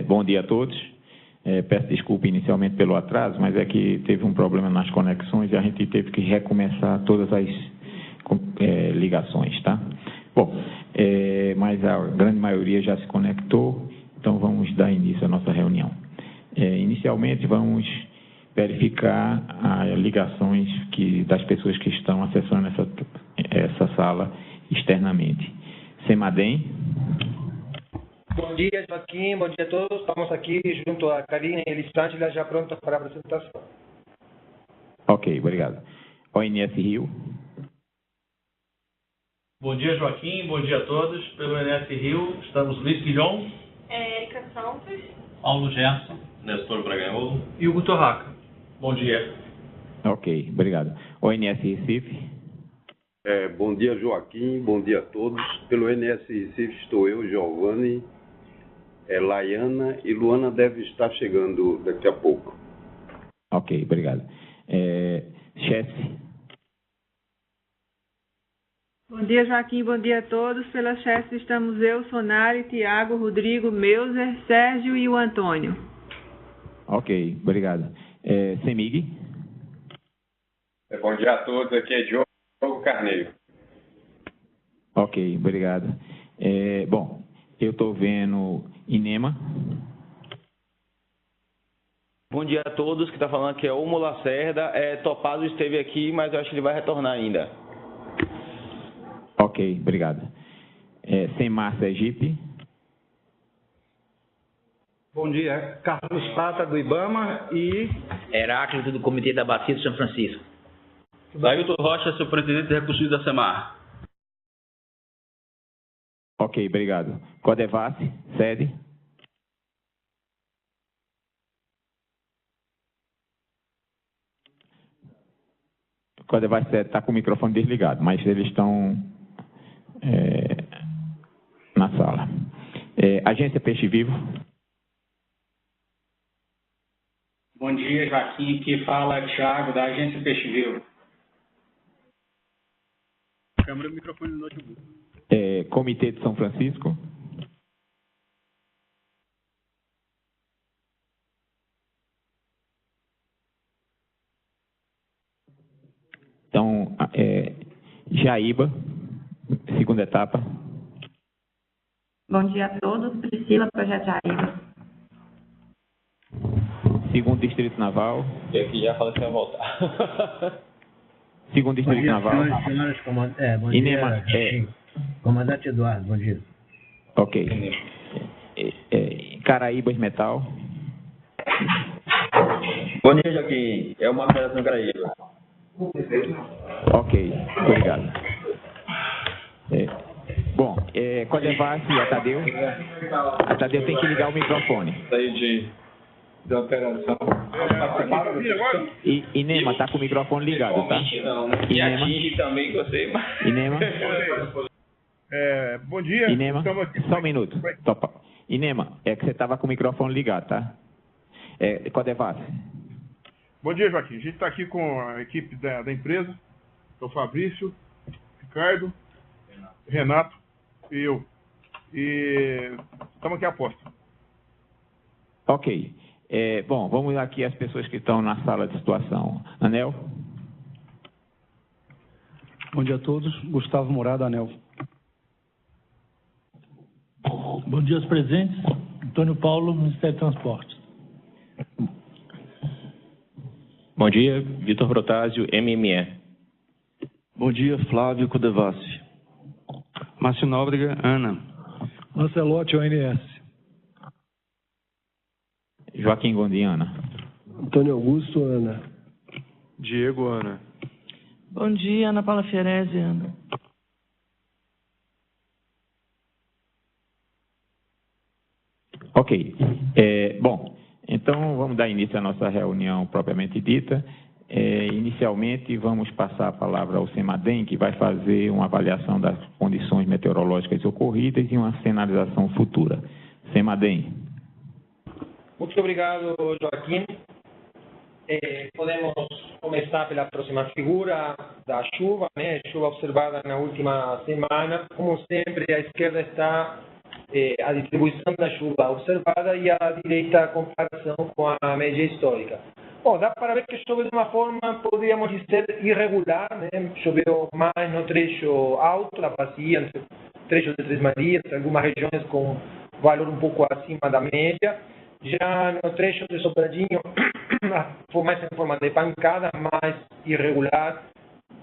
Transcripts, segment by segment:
Bom dia a todos. Peço desculpa inicialmente pelo atraso, mas é que teve um problema nas conexões e a gente teve que recomeçar todas as ligações, tá? Bom, mas a grande maioria já se conectou, então vamos dar início à nossa reunião. Inicialmente, vamos verificar as ligações das pessoas que estão acessando essa sala externamente. Semadem. Bom dia, Joaquim. Bom dia a todos. Estamos aqui junto a Karina e Elisângela, já prontos para a apresentação. Ok, obrigado. ONS Rio. Bom dia, Joaquim. Bom dia a todos. Pelo ONS Rio, estamos Luiz Guilhom, Érica Santos, Paulo Gerson, Nestor Braganholo e Hugo Torraca. Bom dia. Ok, obrigado. ONS Recife. Bom dia, Joaquim. Bom dia a todos. Pelo ONS Recife estou eu, Giovanni, Laiana e Luana deve estar chegando daqui a pouco. Ok, obrigado. Chefe. Bom dia, Joaquim. Bom dia a todos. Pela chefe estamos eu, Sonari, Tiago, Rodrigo, Meuser, Sérgio e o Antônio. Ok, obrigado. Semig. Bom dia a todos. Aqui é Diogo Carneiro. Ok, obrigado. Bom, eu estou vendo Inema. Bom dia a todos, que está falando aqui é o Lacerda. Topado esteve aqui, mas eu acho que ele vai retornar ainda. Ok, obrigado. Semar Sergipe. Bom dia, Carlos Prata do IBAMA e Heráclito do Comitê da Bacia do São Francisco. Dailton Rocha, seu presidente de recursos da SEMAR. Ok, obrigado. Codevassi, sede. Codevassi sede está com o microfone desligado, mas eles estão na sala. Agência Peixe Vivo. Bom dia, Joaquim. Aqui fala Thiago, da Agência Peixe Vivo. Câmara e microfone do notebook. Comitê de São Francisco. Então, Jaíba, segunda etapa. Bom dia a todos. Priscila, Projeto Jaíba. Segundo Distrito Naval. Eu aqui já falei que ia voltar. Segundo Distrito Naval. Senhoras, bom Inema, dia. Comandante Eduardo, bom dia. Ok. Caraíbas Metal. Bom dia, Joaquim. É uma operação Caraíba. Ok, obrigado. Bom, Codevassi e a Tadeu tem que ligar o microfone. Da operação. E Inema está com o microfone ligado, tá? Não, né? E atinge também você. Inema. Bom dia. Inema, só um minuto. Topa. Inema, é que você estava com o microfone ligado, tá? Codevassi. Bom dia, Joaquim. A gente está aqui com a equipe da empresa, que é o Fabrício, Ricardo, Renato e eu. E estamos aqui a posto. Ok. Bom, vamos aqui as pessoas que estão na sala de situação. Anel. Bom dia a todos. Gustavo Morada, Anel. Bom dia aos presentes. Antônio Paulo, Ministério de Transportes. Bom dia, Vitor Protásio, MME. Bom dia, Flávio Codevassi. Márcio Nóbrega, Ana. Lancelotti, ONS. Joaquim Gondiana. Antônio Augusto, Ana. Diego, Ana. Bom dia, Ana Paula Fierese, Ana. Ok. Bom, então vamos dar início à nossa reunião propriamente dita. Inicialmente, vamos passar a palavra ao Semadem, que vai fazer uma avaliação das condições meteorológicas ocorridas e uma sinalização futura. Semadem. Muito obrigado, Joaquim. Podemos começar pela próxima figura da chuva, né? Chuva observada na última semana. Como sempre, a esquerda está a distribuição da chuva observada e a direita comparação com a média histórica. Bom, dá para ver que chove de uma forma, poderíamos dizer, irregular, né? Choveu mais no trecho alto da bacia, no trecho de Três Marias, algumas regiões com valor um pouco acima da média. Já no trecho de Sobradinho, foi mais em forma de pancada, mais irregular,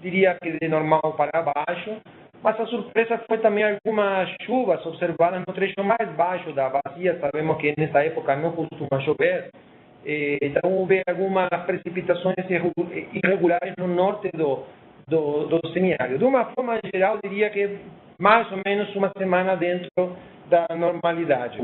diria que de normal para baixo. Mas a surpresa foi também algumas chuvas observadas no trecho mais baixo da bacia. Sabemos que nessa época não costuma chover. Então, houve algumas precipitações irregulares no norte do semiárido. De uma forma geral, diria que mais ou menos uma semana dentro da normalidade.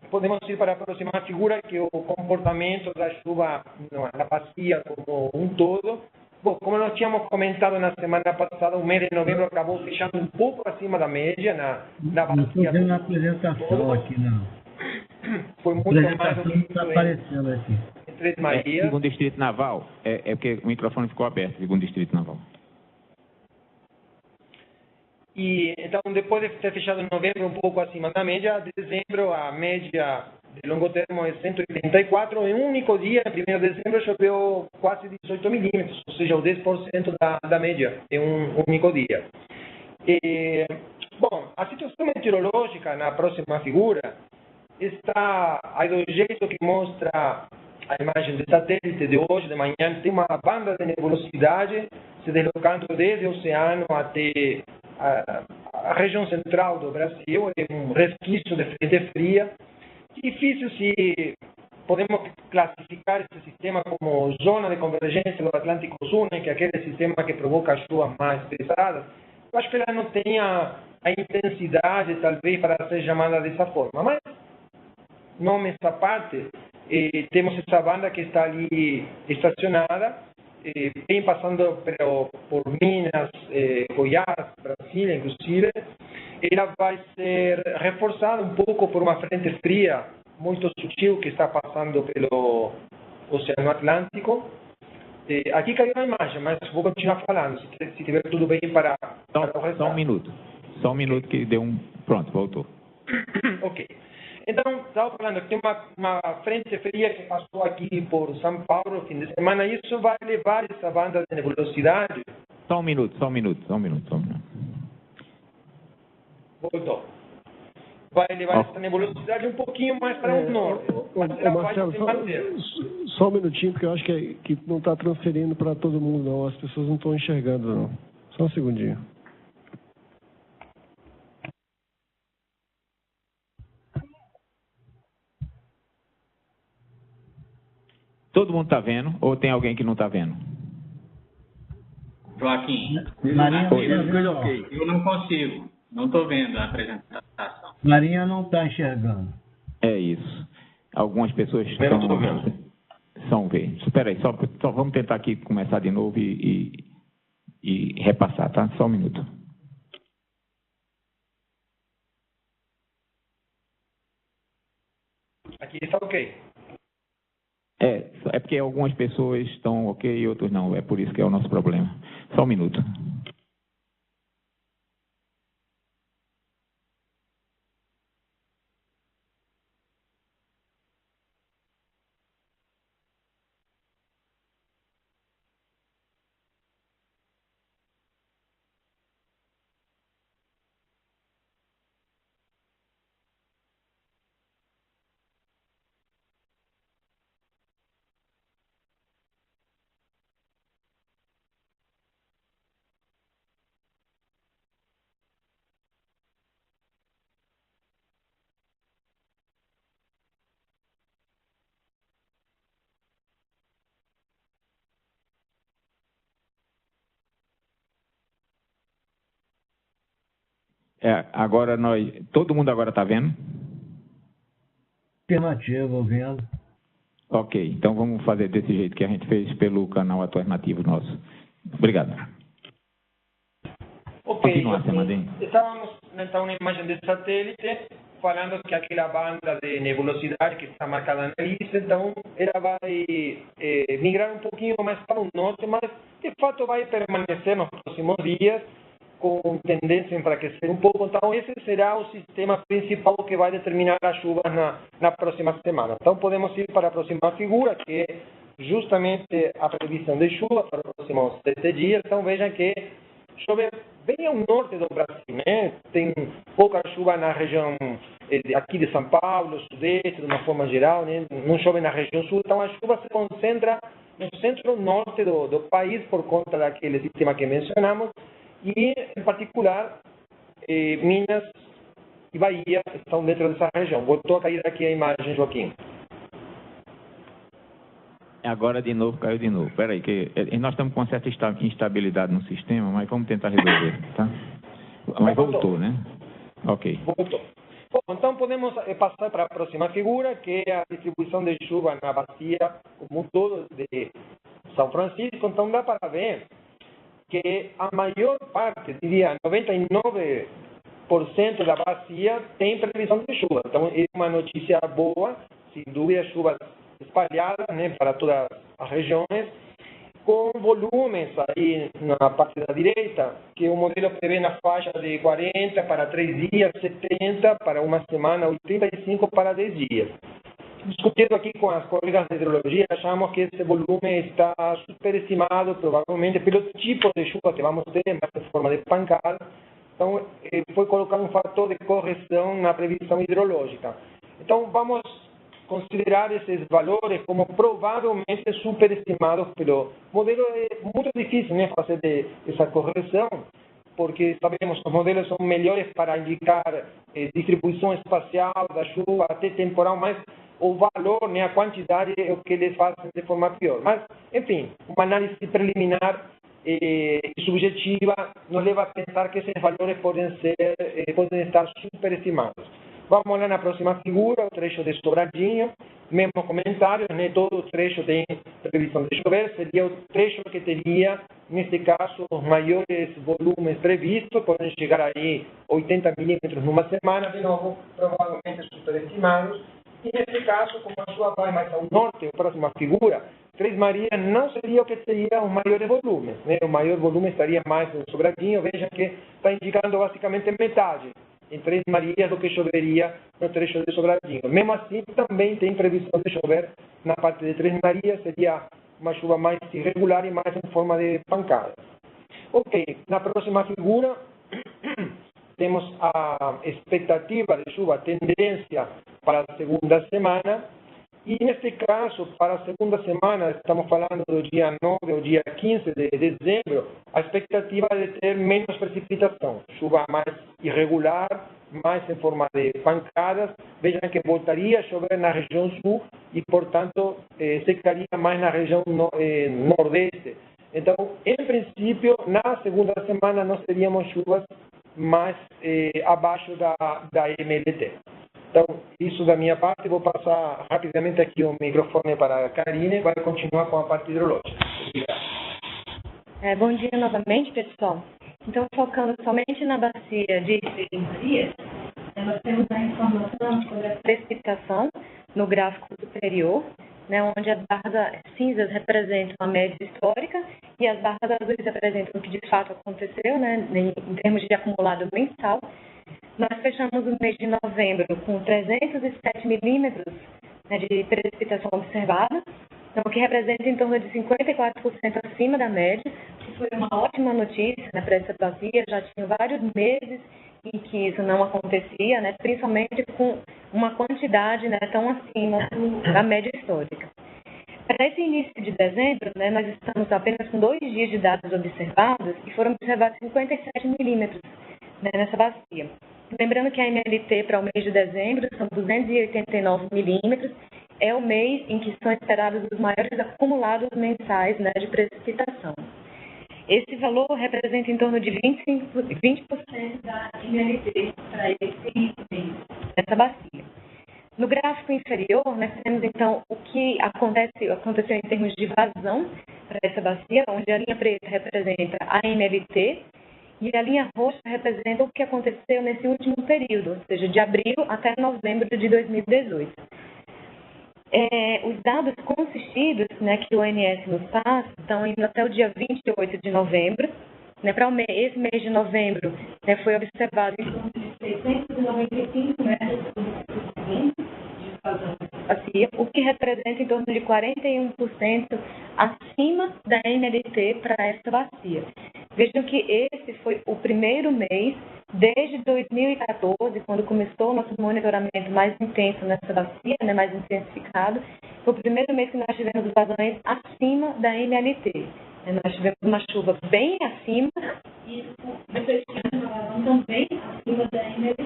Podemos ir para a próxima figura, que é o comportamento da chuva na bacia como um todo. Bom, como nós tínhamos comentado na semana passada, o mês de novembro acabou fechando um pouco acima da média na bacia. Estou vendo a apresentação aqui, não. Foi muito mais do que está aparecendo aqui. Três Marias. Segundo Distrito Naval, é porque o microfone ficou aberto, segundo Distrito Naval. E então, depois de ter fechado em novembro um pouco acima da média, dezembro a média de longo termo é 184. Em um único dia, 1º de dezembro, choveu quase 18 milímetros, ou seja, o 10% da média em um único dia. Bom, a situação meteorológica na próxima figura está aí do jeito que mostra a imagem de satélite de hoje de manhã. Tem uma banda de nebulosidade se deslocando desde o oceano até a região central do Brasil. É um resquício de frente fria. Difícil se podemos classificar esse sistema como zona de convergência do Atlântico Sul, né, que é aquele sistema que provoca chuvas mais pesadas. Eu acho que ela não tem a intensidade, talvez, para ser chamada dessa forma. Mas, nomes à parte, temos essa banda que está ali estacionada, vem passando por Minas, Goiás, Brasília, inclusive. Ela vai ser reforçada um pouco por uma frente fria muito sutil que está passando pelo Oceano Atlântico. Aqui caiu a imagem, mas vou continuar falando, se tiver tudo bem para o resto. Só um minuto que deu um... Pronto, voltou. Ok. Então, estava falando que tem uma frente fria que passou aqui por São Paulo no fim de semana. Isso vai levar essa banda de nebulosidade... Só um minuto. Voltou. Vai levar essa nebulosidade um pouquinho mais para o norte. Marcelo, só um minutinho, porque eu acho que não está transferindo para todo mundo, não. As pessoas não estão enxergando, não. Só um segundinho. Todo mundo está vendo ou tem alguém que não está vendo? Joaquim, eu não consigo. Não estou vendo a apresentação. Marinha não está enxergando. É isso. Algumas pessoas estão vendo. Espera aí, só vamos tentar aqui começar de novo e repassar, tá? Só um minuto. Aqui está ok. É porque algumas pessoas estão ok e outros não. É por isso que é o nosso problema. Só um minuto. Agora todo mundo agora está vendo? Afirmativo, vendo. Ok, então vamos fazer desse jeito que a gente fez pelo canal alternativo nosso. Obrigado. Ok, estávamos então na imagem de satélite falando que aquela banda de nebulosidade que está marcada na lista, então ela vai migrar um pouquinho mais para o norte, mas de fato vai permanecer nos próximos dias com tendência a enfraquecer um pouco. Então, esse será o sistema principal que vai determinar as chuvas na próxima semana. Então, podemos ir para a próxima figura, que é justamente a previsão de chuva para os próximos 7 dias. Então, vejam que chove bem ao norte do Brasil, né? Tem pouca chuva na região aqui de São Paulo, sudeste, de uma forma geral, né? Não chove na região sul. Então, a chuva se concentra no centro-norte do país por conta daquele sistema que mencionamos e, em particular, Minas e Bahia estão dentro dessa região. Voltou a cair aqui a imagem, Joaquim. Agora de novo, caiu de novo. Espera aí, que nós estamos com uma certa instabilidade no sistema, mas vamos tentar resolver, tá? Mas voltou, né? Ok. Voltou. Bom, então podemos passar para a próxima figura, que é a distribuição de chuva na bacia como um todo de São Francisco. Então dá para ver que a maior parte, diria 99% da bacia tem previsão de chuva. Então é uma notícia boa, sem dúvida, chuvas espalhadas, né, para todas as regiões, com volumes aí na parte da direita, que o modelo prevê na faixa de 40 para 3 dias, 70 para uma semana, 85 para 10 dias. Discutindo aqui com as colegas de hidrologia, achamos que esse volume está superestimado, provavelmente pelo tipo de chuva que vamos ter, mais em forma de pancada. Então, foi colocado um fator de correção na previsão hidrológica. Então, vamos considerar esses valores como provavelmente superestimados pelo modelo. É muito difícil, né, fazer essa correção, porque sabemos que os modelos são melhores para indicar distribuição espacial da chuva, até temporal, mas o valor, né, a quantidade é o que eles fazem de forma pior. Mas, enfim, uma análise preliminar e subjetiva nos leva a pensar que esses valores podem estar superestimados. Vamos lá na próxima figura, o trecho de Sobradinho, mesmo comentário, né? Todo o trecho tem previsão de chover, seria o trecho que teria, neste caso, os maiores volumes previstos, podem chegar aí 80 milímetros numa semana, de novo, provavelmente superestimados. E neste caso, como a chuva vai mais ao norte, a próxima figura, Três Marias não seria o que seria os maiores volumes, né? O maior volume estaria mais no Sobradinho, veja que está indicando basicamente metade em Três Marias do que choveria no trecho de Sobradinho. Mesmo assim, também tem previsão de chover na parte de Três Marias, seria uma chuva mais irregular e mais em forma de pancada. Ok, na próxima figura, temos a expectativa de chuva, a tendência para a segunda semana. E neste caso, para a segunda semana, estamos falando do dia 9 ao dia 15 de dezembro, a expectativa é de ter menos precipitação, chuva mais irregular, mais em forma de pancadas. Vejam que voltaria a chover na região sul e, portanto, secaria mais na região nordeste. Então, em princípio, na segunda semana nós teríamos chuvas mais abaixo da MLT. Então, isso da minha parte. Vou passar rapidamente aqui o microfone para a Karine, vai continuar com a parte hidrológica. Bom dia novamente, pessoal. Então, focando somente na bacia de Três Marias, nós temos a informação sobre a precipitação no gráfico superior, né, onde as barras cinzas representam a média histórica e as barras azuis representam o que de fato aconteceu, né, em termos de acumulado mensal. Nós fechamos o mês de novembro com 307 milímetros, né, de precipitação observada, então, o que representa em torno de 54% acima da média, que foi uma ótima notícia, né, para essa bacia. Já tinha vários meses em que isso não acontecia, né, principalmente com uma quantidade, né, tão acima da média histórica. Para esse início de dezembro, né, nós estamos apenas com 2 dias de dados observados e foram observados 57 milímetros, né, nessa bacia. Lembrando que a MLT para o mês de dezembro são 289 milímetros, é o mês em que são esperados os maiores acumulados mensais, né, de precipitação. Esse valor representa em torno de 20% da MLT para esse mês, nessa bacia. No gráfico inferior, nós temos então o que aconteceu em termos de vazão para essa bacia, onde a linha preta representa a MLT, e a linha roxa representa o que aconteceu nesse último período, ou seja, de abril até novembro de 2018. Os dados consistidos, né, que o ONS nos passa estão indo até o dia 28 de novembro, né, para esse mês de novembro, né, foi observado em torno de 695 metros cúbicos por segundo de vazão nessa bacia, o que representa em torno de 41% acima da MLT para essa bacia. Vejam que esse foi o primeiro mês, desde 2014, quando começou o nosso monitoramento mais intenso nessa bacia, né, mais intensificado, foi o primeiro mês que nós tivemos vazões acima da MLT. Nós tivemos uma chuva bem acima e depois tivemos uma vazão também acima da MLT.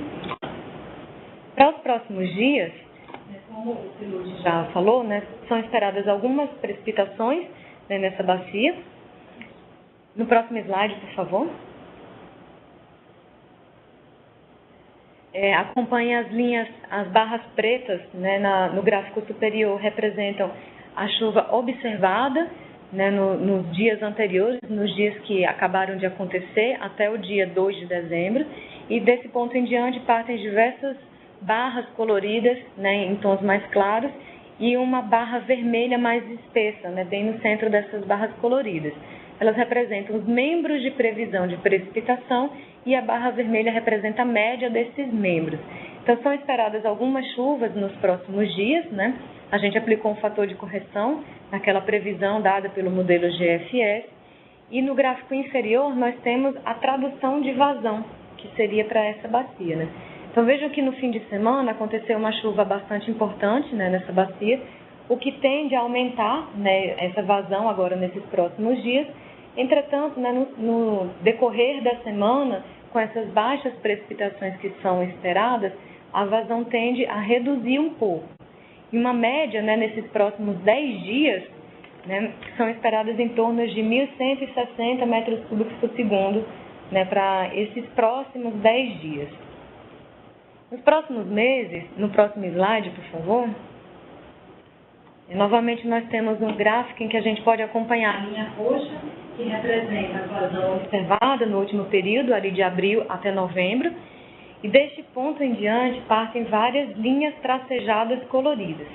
Para os próximos dias, como o Pilucci já falou, né, são esperadas algumas precipitações, né, nessa bacia. No próximo slide, por favor. Acompanhe as linhas, as barras pretas, né, no gráfico superior representam a chuva observada, né, nos dias anteriores, nos dias que acabaram de acontecer, até o dia 2 de dezembro. E desse ponto em diante partem diversas barras coloridas, né, em tons mais claros, e uma barra vermelha mais espessa, né, bem no centro dessas barras coloridas. Elas representam os membros de previsão de precipitação e a barra vermelha representa a média desses membros. Então, são esperadas algumas chuvas nos próximos dias, né? A gente aplicou um fator de correção naquela previsão dada pelo modelo GFS. E no gráfico inferior, nós temos a tradução de vazão, que seria para essa bacia, né? Então, vejam que no fim de semana aconteceu uma chuva bastante importante, né, nessa bacia, o que tende a aumentar, né, essa vazão agora nesses próximos dias. Entretanto, né, no decorrer da semana, com essas baixas precipitações que são esperadas, a vazão tende a reduzir um pouco. E uma média, né, nesses próximos 10 dias, né, são esperadas em torno de 1.160 metros cúbicos por segundo, né, para esses próximos 10 dias. Nos próximos meses, no próximo slide, por favor, novamente nós temos um gráfico em que a gente pode acompanhar a linha roxa, que representa a vazão observada no último período, ali de abril até novembro, e deste ponto em diante partem várias linhas tracejadas coloridas.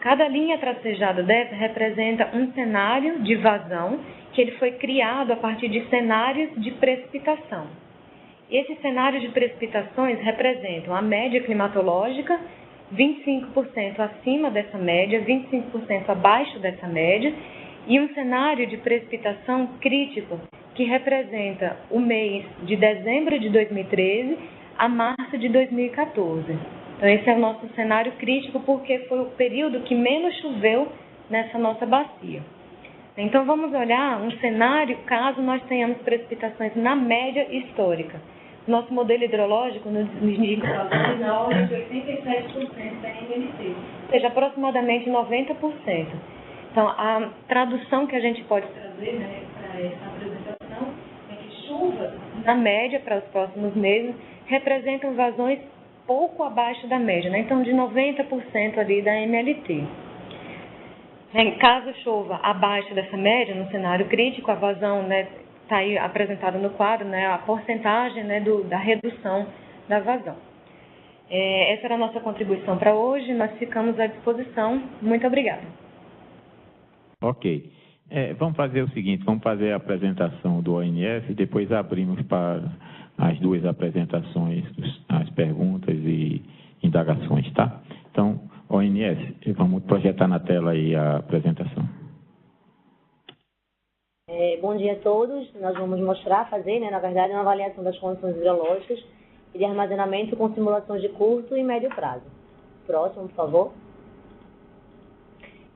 Cada linha tracejada dessa representa um cenário de vazão que ele foi criado a partir de cenários de precipitação. Esses cenários de precipitações representam a média climatológica, 25% acima dessa média, 25% abaixo dessa média, e um cenário de precipitação crítico, que representa o mês de dezembro de 2013 a março de 2014. Então, esse é o nosso cenário crítico, porque foi o período que menos choveu nessa nossa bacia. Então, vamos olhar um cenário caso nós tenhamos precipitações na média histórica. Nosso modelo hidrológico nos indica na ordem de 87% da MLT, ou seja, aproximadamente 90%. Então, a tradução que a gente pode trazer, né, para essa apresentação é que chuvas, na média, para os próximos meses, representam vazões pouco abaixo da média, né? Então, de 90% ali da MLT. Caso chova abaixo dessa média, no cenário crítico, a vazão, né, está aí apresentada no quadro, né, a porcentagem, né, da redução da vazão. Essa era a nossa contribuição para hoje, nós ficamos à disposição. Muito obrigada. Ok. Vamos fazer o seguinte, vamos fazer a apresentação do ONS e depois abrimos para as duas apresentações, as perguntas e indagações, tá? Então, ONS, vamos projetar na tela aí a apresentação. Bom dia a todos. Nós vamos fazer, né, na verdade, uma avaliação das condições hidrológicas e de armazenamento com simulações de curto e médio prazo. Próximo, por favor.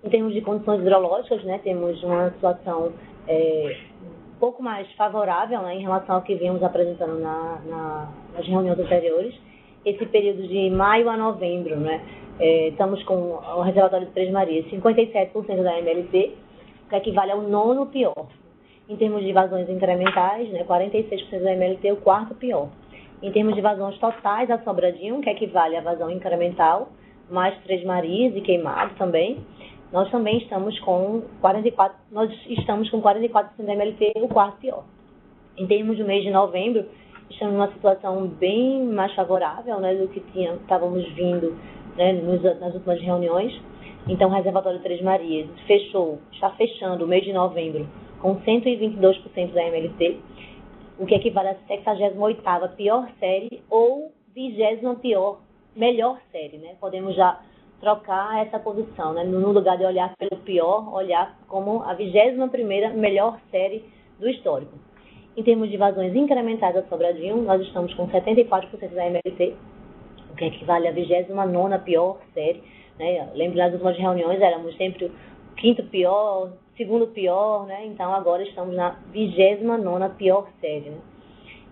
Em termos de condições hidrológicas, né, temos uma situação um pouco mais favorável, né, em relação ao que vimos apresentando nas reuniões anteriores. Esse período de maio a novembro, né, estamos com o reservatório de Três Marias, 57% da MLT, que equivale ao 9º pior. Em termos de vazões incrementais, né, 46% da MLT, o 4º pior. Em termos de vazões totais, a Sobradinho, que equivale à vazão incremental, mais Três Marias e Queimado também, nós também estamos com 44% da MLT, o 4º pior. Em termos do mês de novembro, estamos numa situação bem mais favorável, né, do que estávamos vindo, né, nas últimas reuniões. Então, o reservatório Três Marias está fechando o mês de novembro com 122% da MLT. o que equivale à 68ª pior série ou 20ª melhor série, né? Podemos já trocar essa posição, né? No lugar de olhar pelo pior, olhar como a 21ª melhor série do histórico. Em termos de vazões incrementadas a Sobradinho, nós estamos com 74% da MLT, o que equivale à 29ª pior série, né? Lembro nas últimas reuniões éramos sempre o 5º pior, 2º pior, né? Então agora estamos na 29ª pior série, né?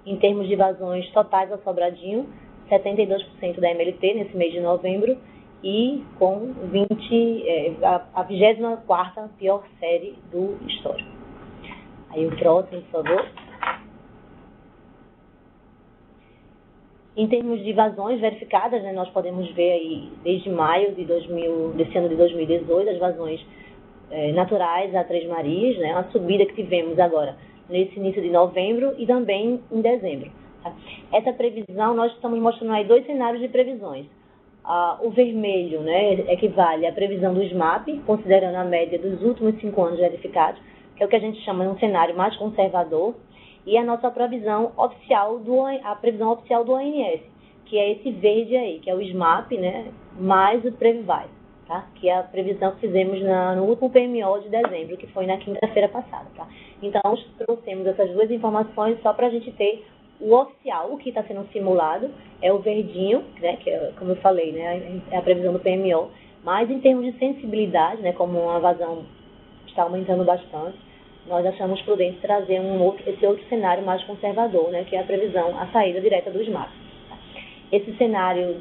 Em termos de vazões totais a Sobradinho, 72% da MLT nesse mês de novembro e com a 24ª pior série do histórico. Aí o próximo, por favor. Em termos de vazões verificadas, né, nós podemos ver aí desde maio desse ano de 2018 as vazões naturais a Três Marias, né, a subida que tivemos agora nesse início de novembro e também em dezembro. Tá? Essa previsão, nós estamos mostrando aí dois cenários de previsões. O vermelho, né, equivale à previsão do SMAP, considerando a média dos últimos 5 anos verificados, que é o que a gente chama de um cenário mais conservador, e a nossa previsão oficial a previsão oficial do ONS, que é esse verde aí, que é o SMAP, né, mais o Previvais, tá? Que é a previsão que fizemos no último PMO de dezembro, que foi na quinta-feira passada. Tá? Então, trouxemos essas duas informações só para a gente ter o oficial. O que está sendo simulado é o verdinho, né, que é, como eu falei, né, é a previsão do PMO, mas em termos de sensibilidade, né, como a vazão está aumentando bastante, nós achamos prudente trazer esse outro cenário mais conservador, né, que é a previsão, a saída direta do SMAP. Esse cenário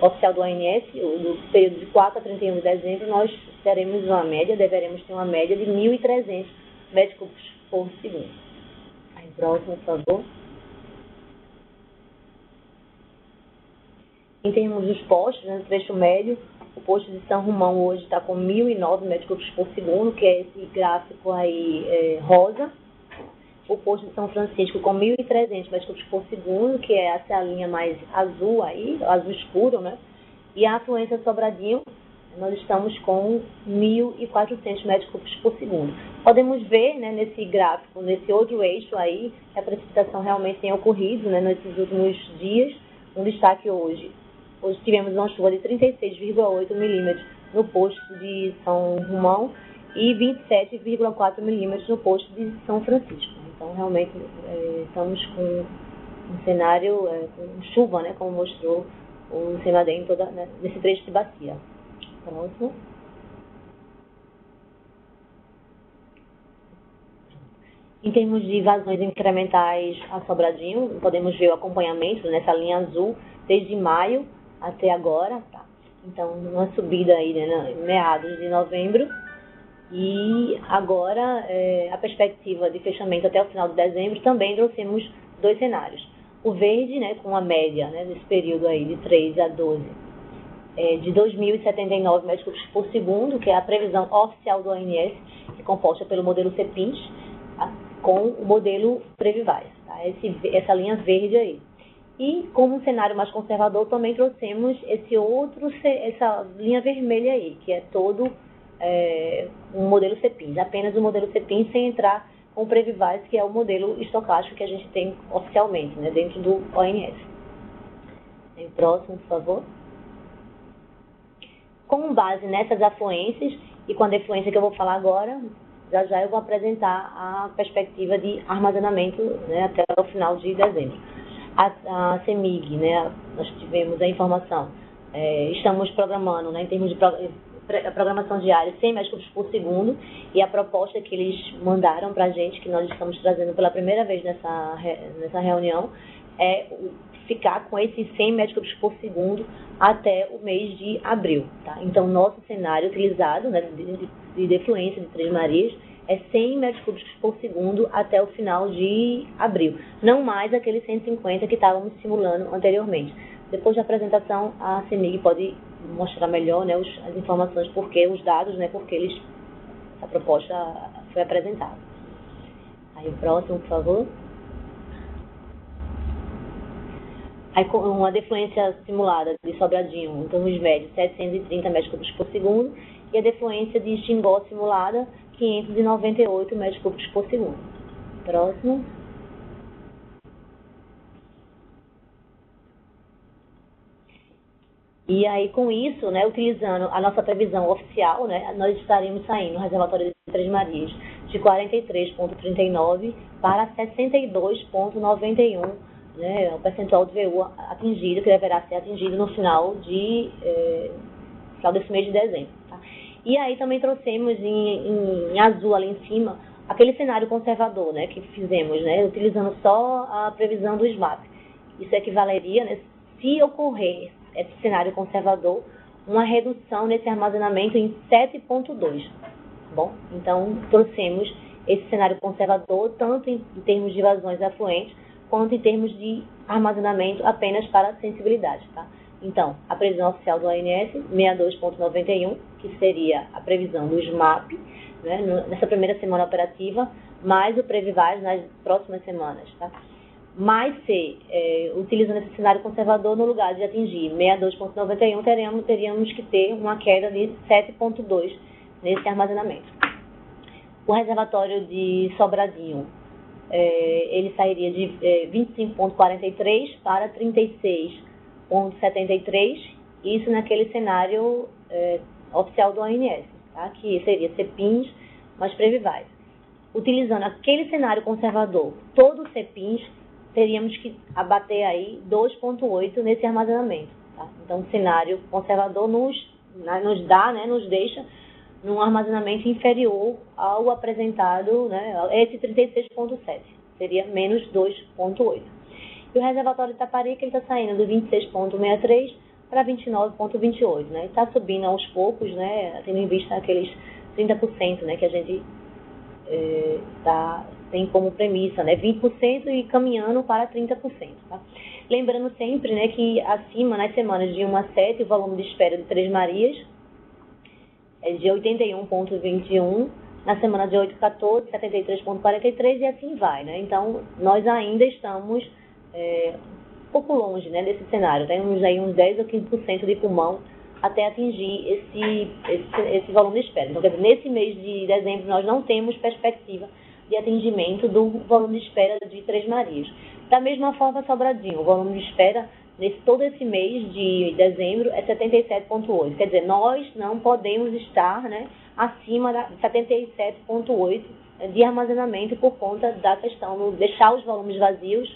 oficial do ONS, do período de 4 a 31 de dezembro, nós deveremos ter uma média de 1.300 metros cúbicos por segundo. Aí, próximo, por favor. Em termos dos postos, né, no trecho médio, o posto de São Romão hoje está com 1.009 metros cúbicos por segundo, que é esse gráfico aí rosa. O posto de São Francisco com 1.300 metros cúbicos por segundo, que é essa linha mais azul aí, azul escuro, né? E a afluência Sobradinho, nós estamos com 1.400 metros cúbicos por segundo. Podemos ver, né, nesse gráfico, nesse outro eixo aí, que a precipitação realmente tem ocorrido, né, nesses últimos dias. Um destaque hoje. Hoje tivemos uma chuva de 36,8 milímetros no posto de São Romão e 27,4 milímetros no posto de São Francisco. Então, realmente, estamos com um cenário com chuva, né, como mostrou o CEMADEM nesse trecho de bacia. Próximo. Em termos de vazões incrementais a Sobradinho, podemos ver o acompanhamento nessa linha azul desde maio até agora. Tá? Então, uma subida aí, né, meados de novembro. E agora, a perspectiva de fechamento até o final de dezembro, também trouxemos dois cenários. O verde, né, com a média, né, desse período aí de 3 a 12, de 2.079 metros cúbicos por segundo, que é a previsão oficial do ONS, que é composta pelo modelo CEPINS, tá, com o modelo Previvais, tá, essa linha verde aí. E como um cenário mais conservador, também trouxemos essa linha vermelha aí, que é todo um modelo CEPINS, apenas o modelo CEPINS sem entrar com o Previvais, que é o modelo estocástico que a gente tem oficialmente, né, dentro do ONS. O próximo, por favor. Com base nessas afluências e com a defluência que eu vou falar agora, já eu vou apresentar a perspectiva de armazenamento, né, até o final de dezembro. A CEMIG, né, nós tivemos a informação, estamos programando, né, em termos de programação diária, 100 metros cúbicos por segundo, e a proposta que eles mandaram para a gente, que nós estamos trazendo pela primeira vez nessa reunião, é ficar com esses 100 metros cúbicos por segundo até o mês de abril. Tá? Então, nosso cenário utilizado, né, de defluência de Três Marias é 100 metros cúbicos por segundo até o final de abril, não mais aqueles 150 que estávamos simulando anteriormente. Depois da apresentação, a CEMIG pode mostrar melhor, né, as informações, os dados, né, porque essa proposta foi apresentada. Aí o próximo, por favor. Aí, com uma defluência simulada de Sobradinho, em termos médios, 730 metros cúbicos por segundo, e a defluência de Xingó simulada, 598 metros cúbicos por segundo. Próximo. E aí, com isso, né, utilizando a nossa previsão oficial, né, nós estaríamos saindo no reservatório de Três Marias de 43,39 para 62,91, né, o percentual de VU atingido, que deverá ser atingido no final desse mês de dezembro. Tá? E aí também trouxemos em azul ali em cima aquele cenário conservador, né, que fizemos, né, utilizando só a previsão do SMAP. Isso equivaleria, né, se ocorrer esse cenário conservador, uma redução nesse armazenamento em 7,2. Bom, então trouxemos esse cenário conservador tanto em termos de vazões afluentes quanto em termos de armazenamento apenas para sensibilidade, tá? Então, a previsão oficial do ANS, 62,91, que seria a previsão do SMAP, né, nessa primeira semana operativa, mais o Previvaz nas próximas semanas, tá? Mas se, utilizando esse cenário conservador, no lugar de atingir 62,91, teríamos que ter uma queda de 7,2 nesse armazenamento. O reservatório de Sobradinho, ele sairia de 25,43 para 36,73, isso naquele cenário oficial do ANS, tá? Que seria CEPINS mais Previvaz. Utilizando aquele cenário conservador, todo o CEPINS, teríamos que abater aí 2,8 nesse armazenamento. Tá? Então, o cenário conservador nos deixa num armazenamento inferior ao apresentado, né, esse 36,7, seria menos 2,8. E o reservatório de Itaparica está saindo do 26,63 para 29,28, né? Está subindo aos poucos, né, tendo em vista aqueles 30%, né, que a gente tem como premissa, né, 20% e caminhando para 30%. Tá? Lembrando sempre, né, que acima, nas semanas de 1 a 7, o volume de espera de Três Marias é de 81,21, na semana de 8 a 14, 73,43 e assim vai. Né? Então, nós ainda estamos um pouco longe, né, desse cenário. Temos aí uns 10 ou 15% de pulmão até atingir esse volume de espera. Então, quer dizer, nesse mês de dezembro, nós não temos perspectiva de atingimento do volume de espera de Três Marias. Da mesma forma, Sobradinho, o volume de espera todo esse mês de dezembro é 77,8. Quer dizer, nós não podemos estar, né, acima de 77,8 de armazenamento por conta da questão de deixar os volumes vazios,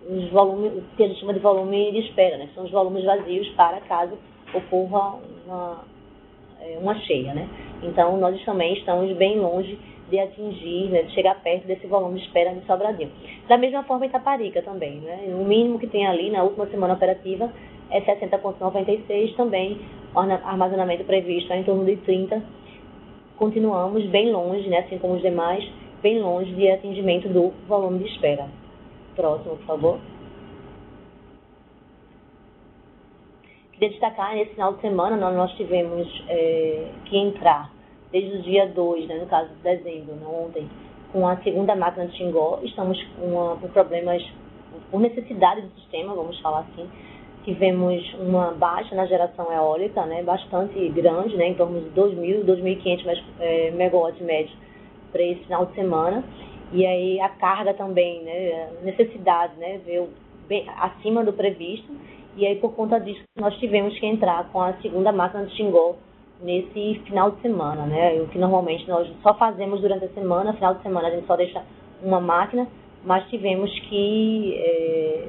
os volumes que a gente chama de volume de espera, né, são os volumes vazios para caso ocorra uma cheia. Né? Então, nós também estamos bem longe de atingir, né, de chegar perto desse volume de espera de Sobradinho. Da mesma forma, Itaparica também, né? O mínimo que tem ali na última semana operativa é 60,96, também o armazenamento previsto é em torno de 30. Continuamos bem longe, né, assim como os demais, bem longe de atingimento do volume de espera. Próximo, por favor. Queria destacar, nesse final de semana, nós tivemos que entrar desde o dia 2, né, no caso de dezembro, ontem, com a segunda máquina de Xingó. Estamos com problemas, por necessidade do sistema, vamos falar assim. Tivemos uma baixa na geração eólica, né, bastante grande, né, em torno de 2.000, 2.500 megawatts médios para esse final de semana. E aí a carga também, né, necessidade, né, veio bem acima do previsto. E aí, por conta disso, nós tivemos que entrar com a segunda máquina de Xingó nesse final de semana, né? O que normalmente nós só fazemos durante a semana, final de semana a gente só deixa uma máquina, mas tivemos que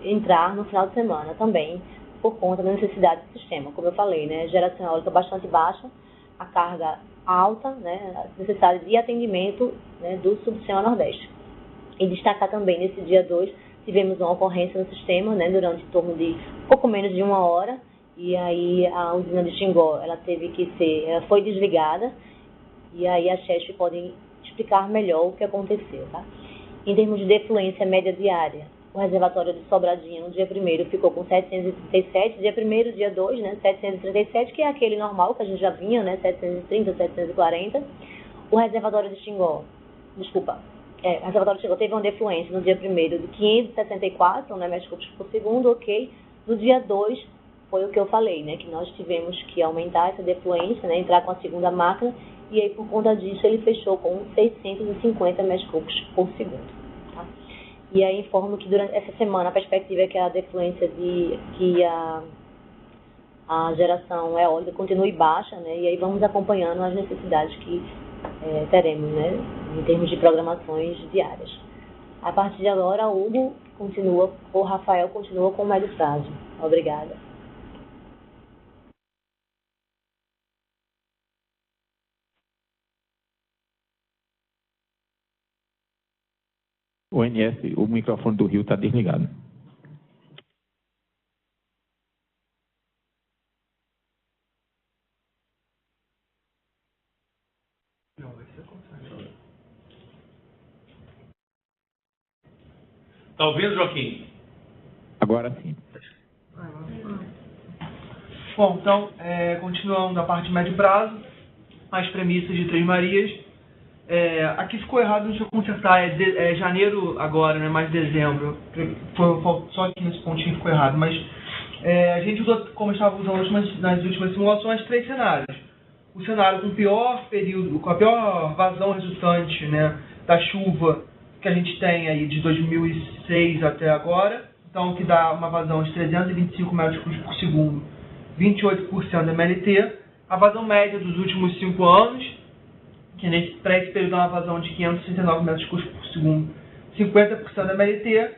entrar no final de semana também, por conta da necessidade do sistema. Como eu falei, né? Geração eólica bastante baixa, a carga alta, né? A necessidade de atendimento, né, do Subsistema Nordeste. E destacar também, nesse dia 2, tivemos uma ocorrência no sistema, né, durante em torno de pouco menos de 1 hora, e aí a usina de Xingó, ela foi desligada, e aí a CHESF pode explicar melhor o que aconteceu, tá? Em termos de defluência média diária, o reservatório de Sobradinho no dia 1º ficou com 737, dia 1º, dia 2, né, 737, que é aquele normal que a gente já vinha, né, 730, 740. O reservatório de Xingó, o reservatório de Xingó teve uma defluência no dia 1º de 564, né, metros cúbicos por segundo, ok. No dia 2, foi o que eu falei, né, que nós tivemos que aumentar essa defluência, né, entrar com a segunda máquina, e aí por conta disso ele fechou com 650 metros cúbicos por segundo. Tá? E aí informo que durante essa semana a perspectiva é que a defluência a geração eólica continue baixa, né? E aí vamos acompanhando as necessidades que teremos, né? Em termos de programações diárias. A partir de agora, o Rafael continua com o médio prazo. Obrigada. O ONS, o microfone do Rio está desligado. Está ouvindo, Joaquim? Agora sim. Bom, então, continuando a parte de médio prazo, as premissas de Três Marias. Aqui ficou errado, deixa eu consertar, é janeiro agora, né, mais dezembro. Só aqui nesse pontinho ficou errado, mas a gente usou, como eu estava usando nas últimas simulações, 3 cenários. O cenário com o pior período, com a pior vazão resultante, né, da chuva que a gente tem aí de 2006 até agora, então que dá uma vazão de 325 metros cúbicos por segundo, 28% da MLT. A vazão média dos últimos 5 anos, que para esse período dá uma vazão de 569 metros cúbicos por segundo, 50% da MLT.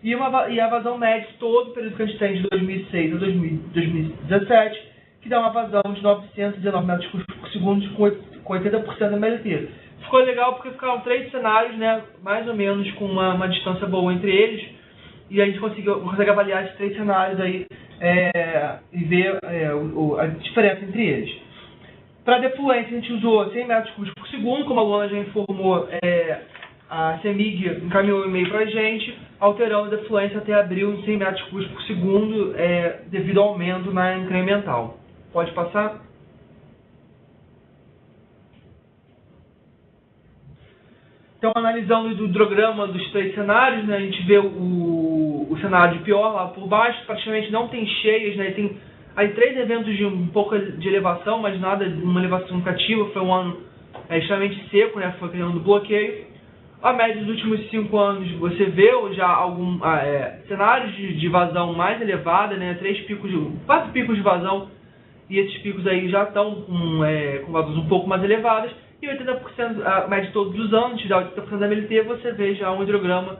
E a vazão média de todo o período que a gente tem de 2006 a 2017, que dá uma vazão de 919 metros cúbicos por segundo, com 80% da MLT. Ficou legal porque ficaram 3 cenários, né, mais ou menos com uma distância boa entre eles, e a gente consegue avaliar esses 3 cenários aí e ver a diferença entre eles. Para defluência, a gente usou 100 metros cúbicos por segundo, como a Luana já informou, a CEMIG encaminhou um e-mail para a gente, alterando a defluência até abril em 100 metros cúbicos por segundo, devido ao aumento na incremental. Pode passar? Então, analisando o hidrograma dos 3 cenários, né, a gente vê o cenário de pior lá por baixo, praticamente não tem cheias, né, tem aí 3 eventos de um pouco de elevação, mas nada de uma elevação significativa, foi um ano extremamente seco, né, foi criando bloqueio. A média dos últimos 5 anos, você vê já alguns cenários de vazão mais elevada, né, 4 picos de vazão, e esses picos aí já estão com vazões um pouco mais elevadas. E 80%, a média de todos os anos, tirar 80% da MLT, você vê já um hidrograma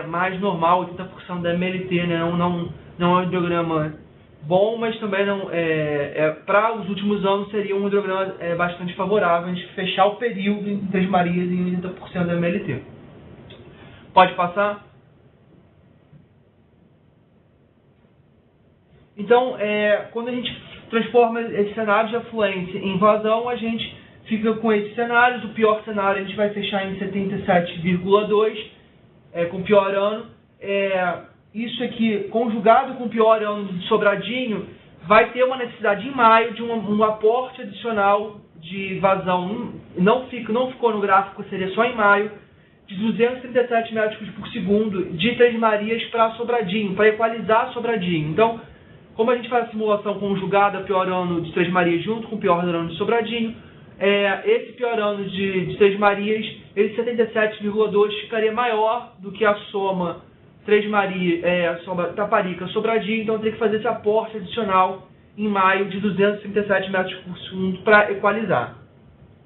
mais normal, 80% da MLT, né? Não é um hidrograma bom, mas também não para os últimos anos seria um hidrograma bastante favorável a gente fechar o período em Três Marias em 80% da MLT. Pode passar? Então, quando a gente transforma esse cenário de afluência em vazão, a gente fica com esses cenários. O pior cenário a gente vai fechar em 77,2, com o pior ano. Isso aqui, conjugado com o pior ano de Sobradinho, vai ter uma necessidade em maio de um aporte adicional de vazão. Não ficou no gráfico, seria só em maio, de 237 metros cúbicos por segundo de Três Marias para Sobradinho, para equalizar Sobradinho. Então, como a gente faz a simulação conjugada, pior ano de Três Marias junto com o pior ano de Sobradinho, esse pior ano de Três Marias, esse 77,2 ficaria maior do que a soma Três Marias, Taparica, Sobradinho, então teria que fazer esse aporte adicional em maio de 237 metros por segundo para equalizar.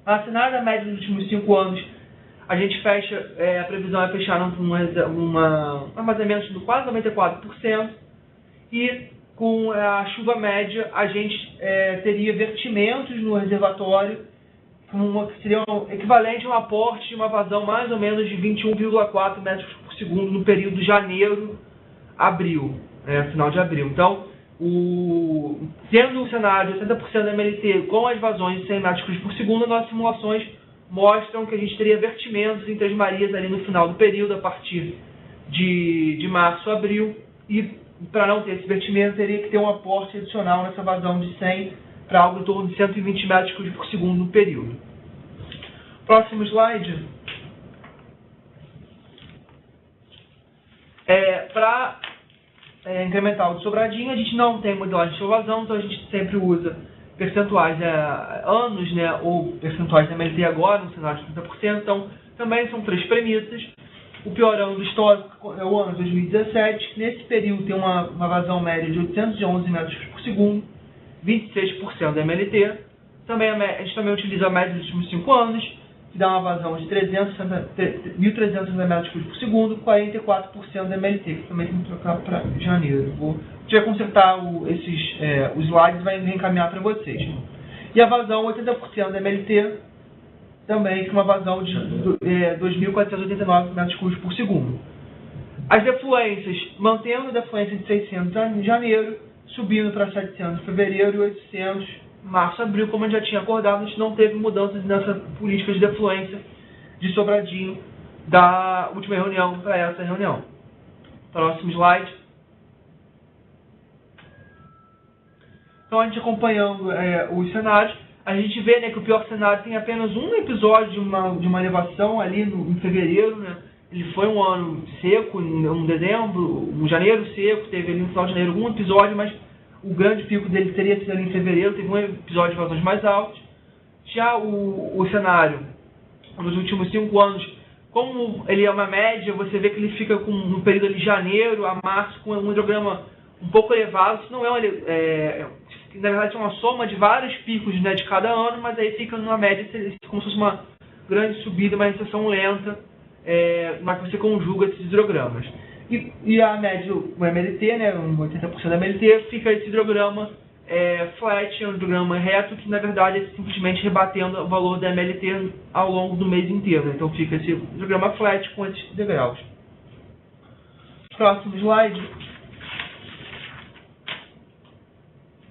A cenário da média dos últimos 5 anos, a gente fecha, a previsão é fechar um armazenamento de quase 94%, e com a chuva média a gente teria vertimentos no reservatório, que seria equivalente a um aporte de uma vazão mais ou menos de 21,4 metros por segundo no período janeiro-abril, final de abril. Então, tendo um cenário de 80% da MLT com as vazões de 100 metros por segundo, nossas simulações mostram que a gente teria vertimentos em Três Marias ali no final do período, a partir de março a abril, e para não ter esse vertimento, teria que ter um aporte adicional nessa vazão de 100 para algo em torno de 120 metros por segundo no período. Próximo slide. Para incremental de Sobradinho, a gente não tem modelagem de vazão, então a gente sempre usa percentuais anos, né, ou percentuais da MLT agora, no cenário de 30%. Então, também são 3 premissas. O pior ano do histórico é o ano de 2017. Nesse período tem uma vazão média de 811 metros por segundo. 26% da MLT. Também a gente também utiliza a média dos últimos 5 anos, que dá uma vazão de 1.360 metros cúbicos por segundo, 44% da MLT, que também tem que trocar para janeiro. A gente vai consertar os slides e vai reencaminhar para vocês. E a vazão, 80% da MLT, também com uma vazão de 2.489 metros cúbicos por segundo. As defluências, mantendo a defluência de 600 em janeiro, subindo para 700 em fevereiro e 800 em março, abril, como a gente já tinha acordado, a gente não teve mudanças nessa política de defluência de Sobradinho da última reunião para essa reunião. Próximo slide. Então, a gente acompanhando os cenários, a gente vê, né, que o pior cenário tem apenas um episódio de uma elevação ali em fevereiro, né? Ele foi um ano seco, um dezembro, um janeiro seco, teve ali no final de janeiro um episódio, mas o grande pico dele teria sido ali em fevereiro, teve um episódio de vazões mais altos. Já o cenário, nos últimos 5 anos, como ele é uma média, você vê que ele fica com no período de janeiro a março com um hidrograma um pouco elevado. Isso não na verdade é uma soma de vários picos, né, de cada ano, mas aí fica numa média como se fosse uma grande subida, uma recessão lenta, mas você conjuga esses hidrogramas. E a média, o MLT, né, 80% da MLT, fica esse hidrograma flat, um hidrograma reto, que na verdade é simplesmente rebatendo o valor da MLT ao longo do mês inteiro. Então fica esse hidrograma flat com esses degraus. Próximo slide.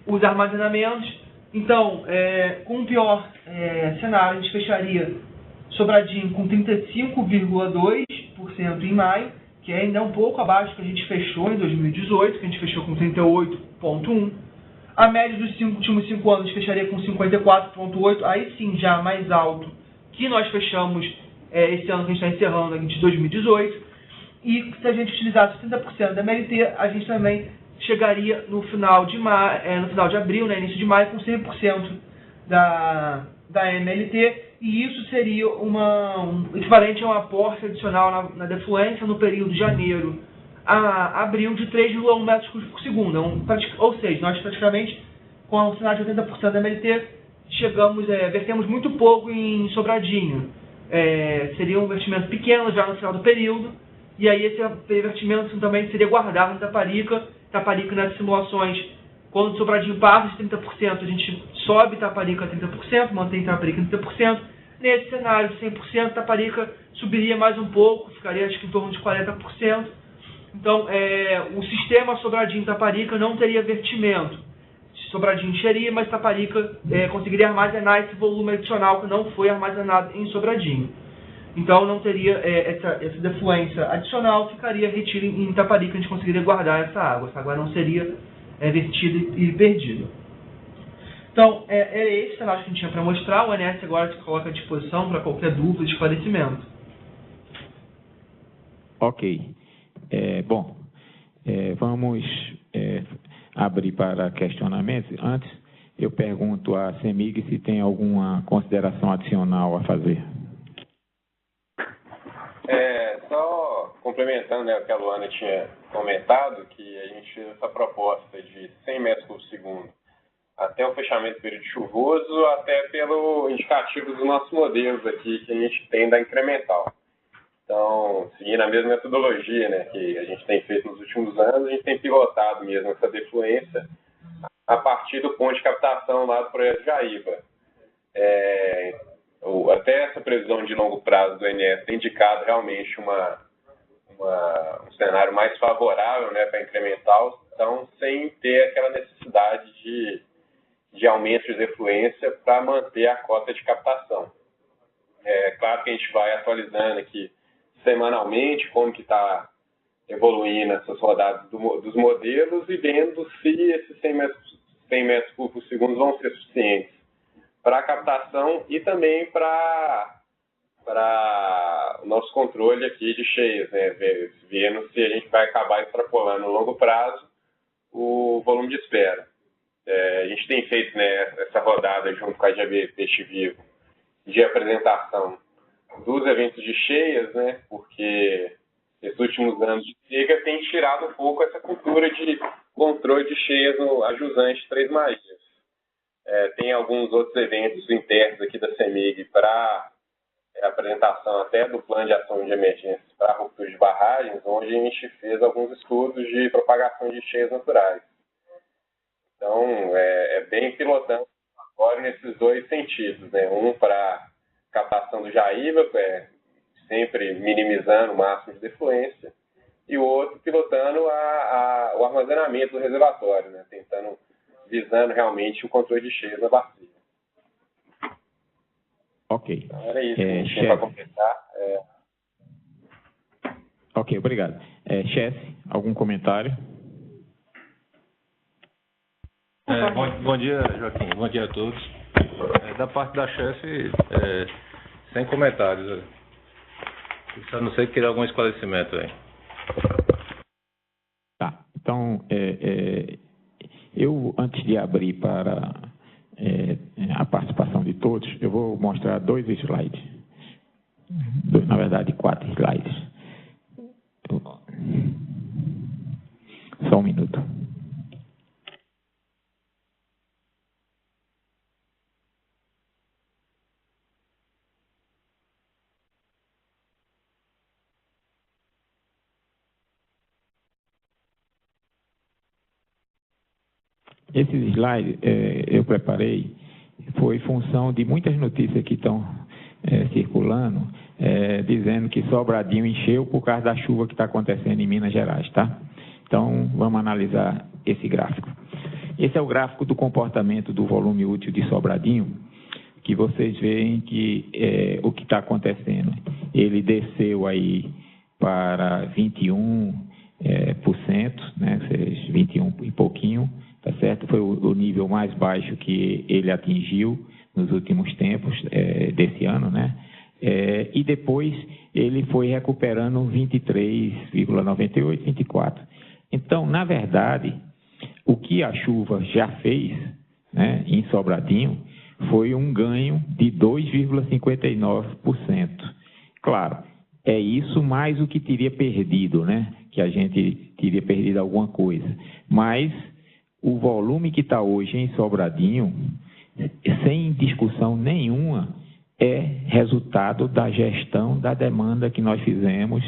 Os armazenamentos. Então, com o pior cenário, a gente fecharia Sobradinho com 35,2% em maio, que ainda é um pouco abaixo do que a gente fechou em 2018, que a gente fechou com 38,1%. A média dos últimos 5 anos fecharia com 54,8%, aí sim já mais alto que nós fechamos esse ano que a gente está encerrando aqui de 2018. E se a gente utilizasse 30% da MLT, a gente também chegaria no final de abril, né, início de maio, com 100% da MLT, e isso seria um equivalente a um aporte adicional na defluência no período de janeiro a abril de 3,1 metros cúbicos por segundo. Ou seja, nós praticamente, com o cenário de 80% da MLT, vertemos muito pouco em Sobradinho. Seria um vertimento pequeno já no final do período, e aí esse vertimento também seria guardado em Itaparica. Itaparica, nas simulações, quando o Sobradinho passa de 30%, a gente sobe Itaparica a 30%, mantém Itaparica a 30%. Nesse cenário de 100%, Itaparica subiria mais um pouco, ficaria acho que em torno de 40%. Então, o sistema Sobradinho-Itaparica não teria vertimento. Sobradinho encheria, mas Itaparica conseguiria armazenar esse volume adicional que não foi armazenado em Sobradinho. Então, não teria essa defluência adicional, ficaria retido em Itaparica, a gente conseguiria guardar essa água. Essa água não seria vertida e perdida. Então, era esse cenário que a gente tinha para mostrar. O ANS agora se coloca à disposição para qualquer dúvida e esclarecimento. Ok. Vamos abrir para questionamentos. Antes, eu pergunto à CEMIG se tem alguma consideração adicional a fazer. Só complementando, né, o que a Luana tinha comentado, que a gente fez essa proposta de 100 metros por segundo até o fechamento do período chuvoso, até pelo indicativo dos nossos modelos aqui que a gente tem da incremental. Então, seguindo a mesma metodologia, né, que a gente tem feito nos últimos anos, a gente tem pilotado mesmo essa defluência a partir do ponto de captação lá do projeto Jaíba. Até essa previsão de longo prazo do INS tem indicado realmente um cenário mais favorável, né, para incremental, então sem ter aquela necessidade de aumento de defluência para manter a cota de captação. Claro que a gente vai atualizando aqui semanalmente como que está evoluindo essas rodadas dos modelos e vendo se esses 100 metros por segundo vão ser suficientes para a captação e também para o nosso controle aqui de cheias, né? Vendo se a gente vai acabar extrapolando no longo prazo o volume de espera. A gente tem feito, né, essa rodada junto com a GAB Peixe Vivo de apresentação dos eventos de cheias, né? Porque esses últimos anos de seca tem tirado um pouco essa cultura de controle de cheias no ajusante Três Marias. Tem alguns outros eventos internos aqui da CEMIG para apresentação até do plano de ação de emergência para a ruptura de barragens, onde a gente fez alguns estudos de propagação de cheias naturais. Então, bem pilotando agora nesses dois sentidos, né? Um para captação do Jaíba, sempre minimizando o máximo de defluência, e o outro pilotando o armazenamento do reservatório, né? Visando realmente o controle de cheias na bacia. Ok. Então, era isso que a gente tinha para completar. Ok, obrigado. Chesse, algum comentário? Bom dia, Joaquim. Bom dia a todos. Da parte da Chesse, sem comentários. A não ser que queira algum esclarecimento aí. Tá. Então, eu, antes de abrir para a participação de todos, eu vou mostrar 2 slides. Na verdade, 4 slides. Só um minuto. Esses slides eu preparei, foi função de muitas notícias que estão circulando, dizendo que Sobradinho encheu por causa da chuva que está acontecendo em Minas Gerais, tá? Então, vamos analisar esse gráfico. Esse é o gráfico do comportamento do volume útil de Sobradinho, que vocês veem que o que está acontecendo. Ele desceu aí para 21%, né? 21 e pouquinho, tá certo? Foi o nível mais baixo que ele atingiu nos últimos tempos desse ano, né? E depois ele foi recuperando 23,98, 24. Então, na verdade, o que a chuva já fez, né, em Sobradinho foi um ganho de 2,59%. Claro, é isso mais o que teria perdido, né? Que a gente teria perdido alguma coisa. Mas o volume que está hoje em Sobradinho, sem discussão nenhuma, é resultado da gestão da demanda que nós fizemos,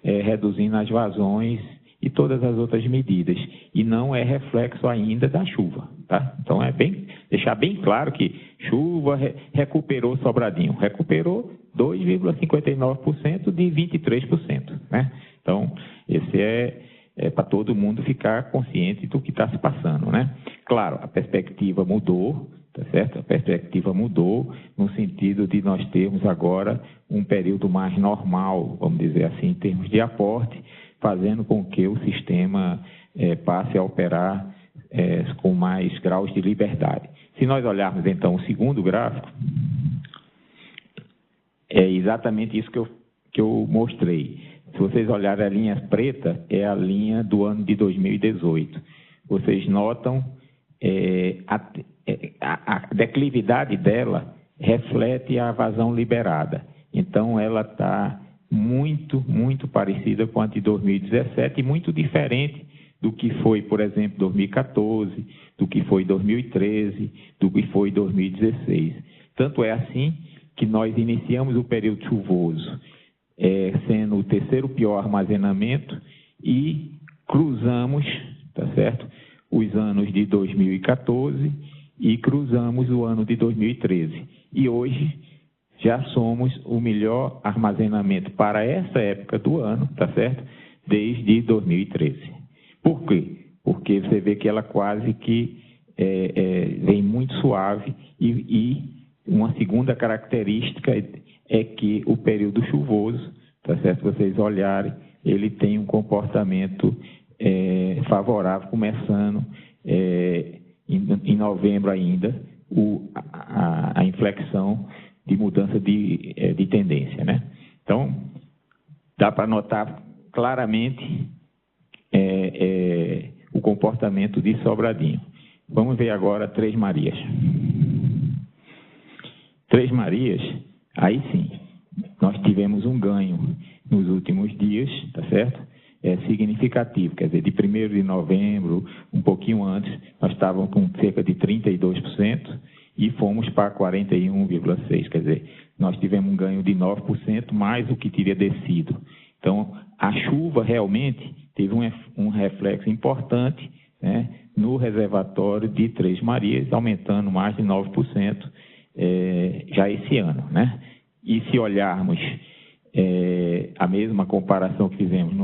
reduzindo as vazões e todas as outras medidas. E não é reflexo ainda da chuva, tá? Então, deixar bem claro que chuva recuperou Sobradinho. Recuperou 2,59% de 23%, né? Então, esse é para todo mundo ficar consciente do que está se passando, né? Claro, a perspectiva mudou, tá certo? A perspectiva mudou no sentido de nós termos agora um período mais normal, vamos dizer assim, em termos de aporte, fazendo com que o sistema passe a operar com mais graus de liberdade. Se nós olharmos, então, o segundo gráfico, é exatamente isso que eu mostrei. Se vocês olharem a linha preta, é a linha do ano de 2018. Vocês notam a declividade dela reflete a vazão liberada. Então, ela está muito, muito parecida com a de 2017 e muito diferente do que foi, por exemplo, 2014, do que foi 2013, do que foi 2016. Tanto é assim que nós iniciamos o período chuvoso sendo o terceiro pior armazenamento e cruzamos, tá certo, os anos de 2014 e cruzamos o ano de 2013. E hoje já somos o melhor armazenamento para essa época do ano, tá certo, desde 2013. Por quê? Porque você vê que ela quase que vem muito suave e uma segunda característica é que o período chuvoso, tá certo? Se vocês olharem, ele tem um comportamento favorável, começando em novembro ainda, a inflexão de mudança de tendência, né? Então, dá para notar claramente o comportamento de Sobradinho. Vamos ver agora Três Marias. Três Marias, aí sim, nós tivemos um ganho nos últimos dias, tá certo? significativo, quer dizer, de 1º de novembro, um pouquinho antes, nós estávamos com cerca de 32% e fomos para 41,6%, quer dizer, nós tivemos um ganho de 9% mais do que teria descido. Então, a chuva realmente teve um reflexo importante, né, no reservatório de Três Marias, aumentando mais de 9% já esse ano, né? E se olharmos a mesma comparação que fizemos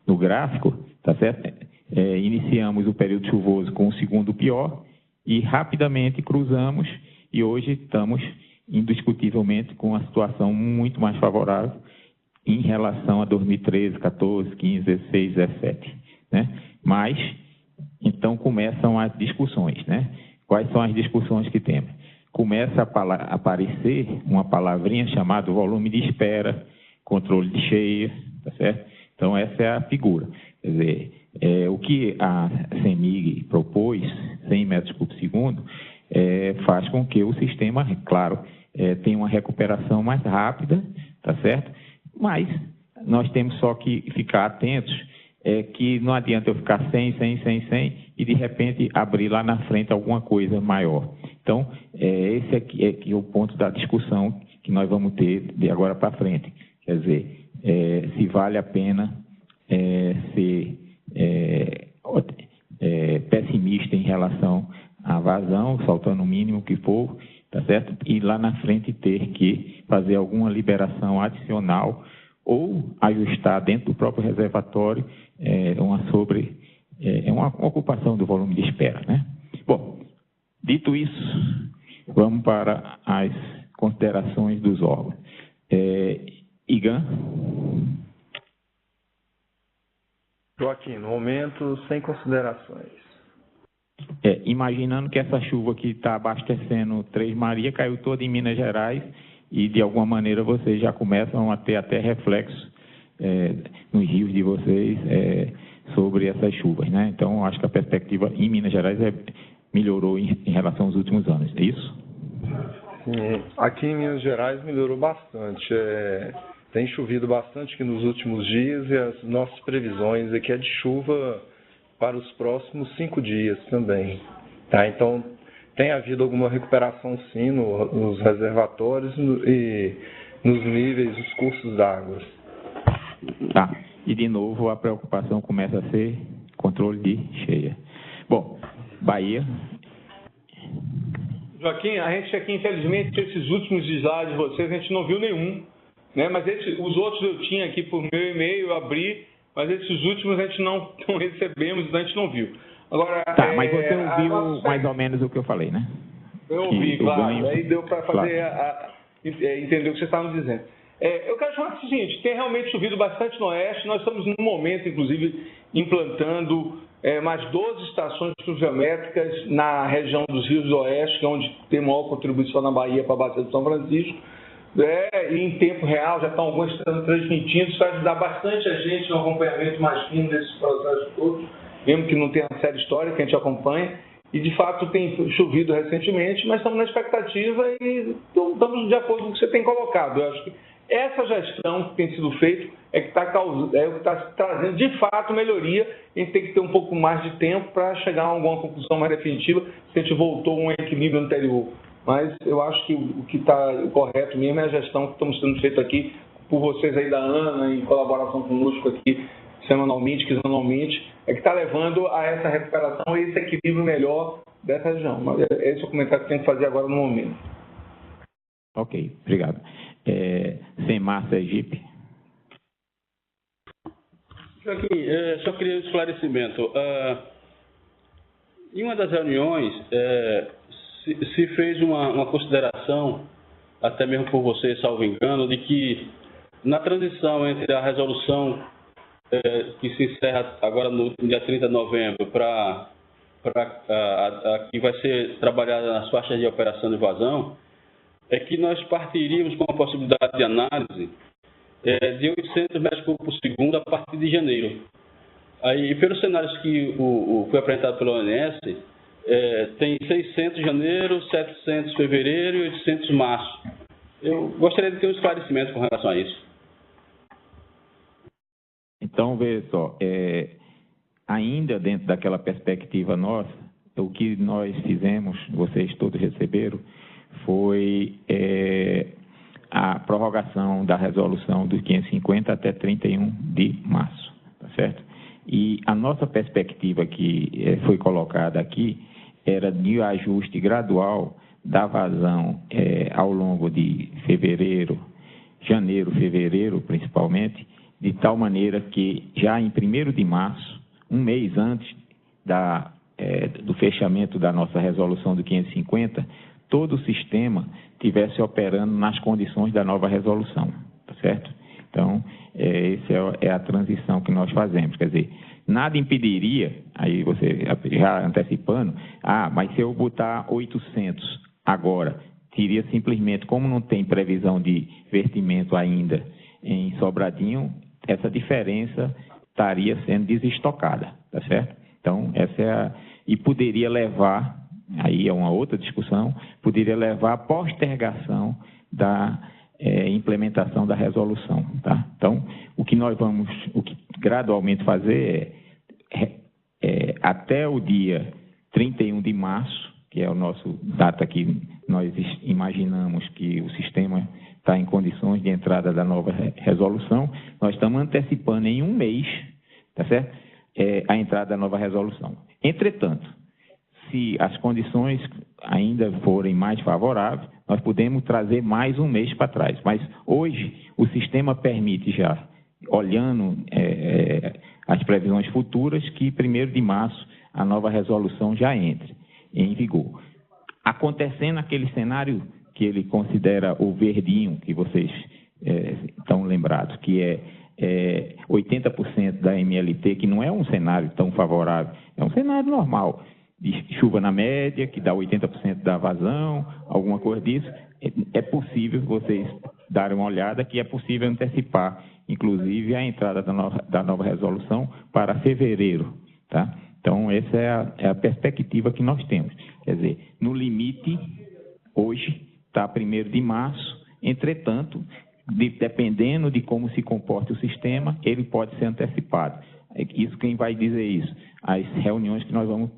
no gráfico, tá certo? Iniciamos o período chuvoso com o segundo pior e rapidamente cruzamos e hoje estamos indiscutivelmente com uma situação muito mais favorável em relação a 2013, 14, 15, 16, 17, né? Mas, então, começam as discussões, né? Quais são as discussões que temos? Começa a aparecer uma palavrinha chamada volume de espera, controle de cheia, tá certo? Então, essa é a figura. Quer dizer, o que a CEMIG propôs, 100 metros por segundo, faz com que o sistema, claro, tenha uma recuperação mais rápida, tá certo? Mas nós temos só que ficar atentos, que não adianta eu ficar 100 e de repente abrir lá na frente alguma coisa maior. Então, esse aqui é o ponto da discussão que nós vamos ter de agora para frente. Quer dizer, se vale a pena ser pessimista em relação à vazão, saltando o mínimo que for, tá certo? E lá na frente ter que fazer alguma liberação adicional ou ajustar dentro do próprio reservatório uma ocupação do volume de espera, né? Bom, dito isso, vamos para as considerações dos órgãos. IGAN. Joaquim, no momento, sem considerações. Imaginando que essa chuva que está abastecendo Três Marias caiu toda em Minas Gerais e, de alguma maneira, vocês já começam a ter até reflexo nos rios de vocês sobre essas chuvas, né? Então, acho que a perspectiva em Minas Gerais melhorou em relação aos últimos anos, é isso? Sim, aqui em Minas Gerais melhorou bastante. Tem chovido bastante aqui nos últimos dias e as nossas previsões aqui é de chuva para os próximos 5 dias também. Tá? Então, tem havido alguma recuperação, sim, nos reservatórios e nos níveis, os cursos d'água. Tá. E, de novo, a preocupação começa a ser controle de cheia. Bom, Bahia. Joaquim, a gente aqui, infelizmente, esses últimos slides de vocês, a gente não viu nenhum, né? Mas os outros eu tinha aqui por meu e-mail, eu abri, mas esses últimos a gente não recebemos, então a gente não viu. Agora, tá, mas você ouviu mais ou menos o que eu falei, né? Eu ouvi, claro. Aí deu para fazer entender o que vocês estavam dizendo. Eu quero chamar o seguinte, tem realmente chovido bastante no Oeste, nós estamos no momento, inclusive, implantando mais 12 estações pluviométricas na região dos rios do Oeste, que é onde tem maior contribuição na Bahia para a Bacia do São Francisco. E em tempo real, já estão alguns transmitindo, isso vai ajudar bastante a gente no acompanhamento mais fino desses processos todos, mesmo que não tenha a série histórica que a gente acompanha. E, de fato, tem chovido recentemente, mas estamos na expectativa e estamos de acordo com o que você tem colocado. Eu acho que essa gestão que tem sido feita é o que está trazendo, de fato, melhoria. A gente tem que ter um pouco mais de tempo para chegar a alguma conclusão mais definitiva se a gente voltou a um equilíbrio anterior. Mas eu acho que o que está correto mesmo é a gestão que estamos sendo feita aqui por vocês aí da ANA, em colaboração conosco aqui, semanalmente, quinzenalmente, que está levando a essa recuperação e esse equilíbrio melhor dessa região. Mas esse é o comentário que tem que fazer agora no momento. Ok, obrigado. Semar Sergipe. Joaquim, só queria um esclarecimento. Em uma das reuniões, se fez uma consideração, até mesmo por você, salvo engano, de que na transição entre a resolução que se encerra agora no dia 30 de novembro para a que vai ser trabalhada nas faixas de operação de vazão, é que nós partiríamos com a possibilidade de análise de 800 metros por segundo a partir de janeiro. Aí, pelos cenários que foi apresentado pelo ONS, tem 600 em janeiro, 700 em fevereiro e 800 em março. Eu gostaria de ter um esclarecimento com relação a isso. Então, veja só, ainda dentro daquela perspectiva nossa, o que nós fizemos, vocês todos receberam, foi a prorrogação da resolução dos 550 até 31 de março, tá certo? E a nossa perspectiva que foi colocada aqui era de ajuste gradual da vazão ao longo de janeiro, fevereiro principalmente, de tal maneira que já em 1º de março, um mês antes do fechamento da nossa resolução do 550, todo o sistema estivesse operando nas condições da nova resolução, tá certo? Então, essa é a transição que nós fazemos, quer dizer, nada impediria, aí você já antecipando, mas se eu botar 800 agora, teria simplesmente, como não tem previsão de investimento ainda em Sobradinho, essa diferença estaria sendo desestocada, tá certo? Então, e poderia levar, aí é uma outra discussão, poderia levar à postergação da implementação da resolução, tá? Então, o que gradualmente fazer até o dia 31 de março, que é o nosso data que nós imaginamos que o sistema está em condições de entrada da nova resolução, nós estamos antecipando em um mês, tá certo? A entrada da nova resolução. Entretanto, se as condições ainda forem mais favoráveis, nós podemos trazer mais um mês para trás. Mas hoje o sistema permite já, olhando as previsões futuras, que 1º de março a nova resolução já entre em vigor. Acontecendo aquele cenário que ele considera o verdinho, que vocês estão lembrados, que é 80% da MLT, que não é um cenário tão favorável, é um cenário normal, de chuva na média, que dá 80% da vazão, alguma coisa disso, é possível vocês darem uma olhada que é possível antecipar, inclusive, a entrada da nova resolução para fevereiro, tá? Então, essa é a perspectiva que nós temos. Quer dizer, no limite, hoje, está 1º de março, entretanto, dependendo de como se comporta o sistema, ele pode ser antecipado. Isso, quem vai dizer isso? As reuniões que nós vamos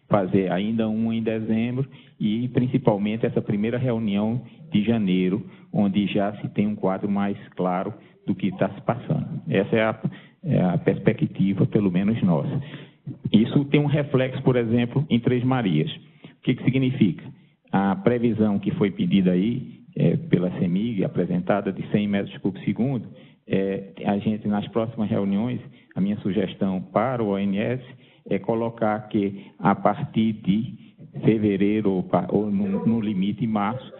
fazer, ainda uma em dezembro, e principalmente essa primeira reunião de janeiro, onde já se tem um quadro mais claro do que está se passando. Essa é a perspectiva, pelo menos nossa. Isso tem um reflexo, por exemplo, em Três Marias. O que significa? A previsão que foi pedida aí pela CEMIG, apresentada de 100 metros cúbicos segundo, a gente, nas próximas reuniões, a minha sugestão para o ONS é colocar que, a partir de fevereiro ou no limite março,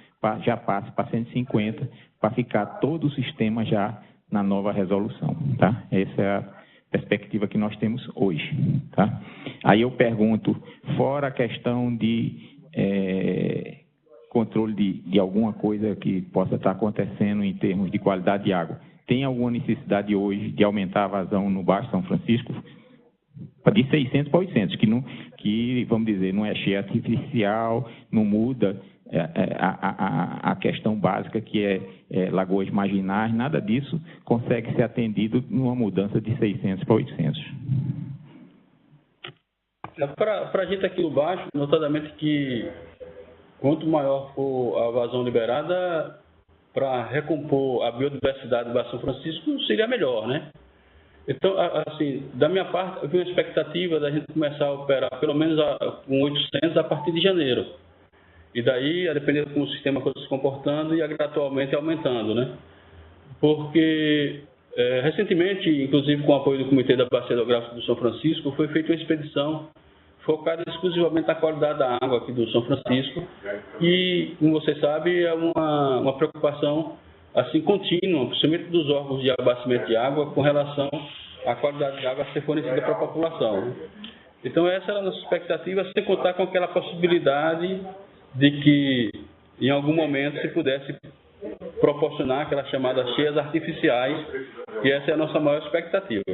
já passe para 150, para ficar todo o sistema já na nova resolução, tá? Essa é a perspectiva que nós temos hoje, tá? Aí eu pergunto, fora a questão de controle de alguma coisa que possa estar acontecendo em termos de qualidade de água, tem alguma necessidade hoje de aumentar a vazão no Baixo São Francisco? De 600 para 800, que vamos dizer, não é cheia artificial, não muda a questão básica que é lagoas marginais, nada disso consegue ser atendido numa mudança de 600 para 800. Para a gente aqui no Baixo, notadamente que quanto maior for a vazão liberada, para recompor a biodiversidade do Baixo São Francisco, seria melhor, né? Então, assim, da minha parte, eu vi uma expectativa da gente começar a operar pelo menos com 800 a partir de janeiro. E daí, a depender de como o sistema for se comportando, ia gradualmente aumentando, né? Porque, recentemente, inclusive com o apoio do Comitê da Bacia Hidrográfica do São Francisco, foi feita uma expedição focada exclusivamente na qualidade da água aqui do São Francisco. E, como você sabe, é uma preocupação assim contínua, principalmente dos órgãos de abastecimento de água, com relação à qualidade de água a ser fornecida para a população. Então, essa era a nossa expectativa, sem contar com aquela possibilidade de que, em algum momento, se pudesse proporcionar aquelas chamadas cheias artificiais, e essa é a nossa maior expectativa.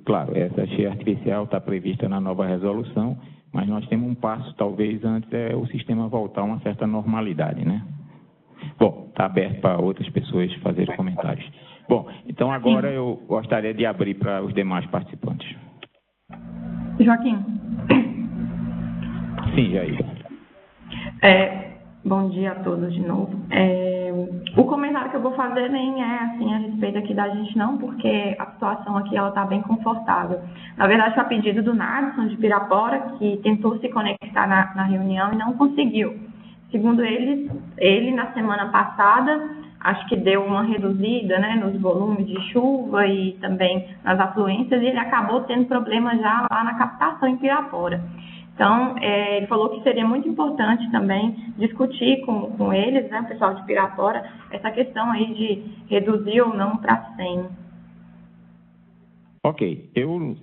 Claro, essa cheia artificial está prevista na nova resolução, mas nós temos um passo, talvez, antes o sistema voltar a uma certa normalidade, né? Bom, está aberto para outras pessoas fazerem comentários. Bom, então agora eu gostaria de abrir para os demais participantes. Joaquim. Sim, Jair. Bom dia a todos de novo. O comentário que eu vou fazer nem é assim a respeito aqui da gente não, porque a situação aqui ela está bem confortável. Na verdade, foi a pedido do Nadson de Pirapora, que tentou se conectar na reunião e não conseguiu. Segundo ele na semana passada, acho que deu uma reduzida, né, nos volumes de chuva e também nas afluências, e ele acabou tendo problema já lá na captação em Pirapora. Então, ele falou que seria muito importante também discutir com eles, né, o pessoal de Pirapora, essa questão aí de reduzir ou não para 100. Ok, eu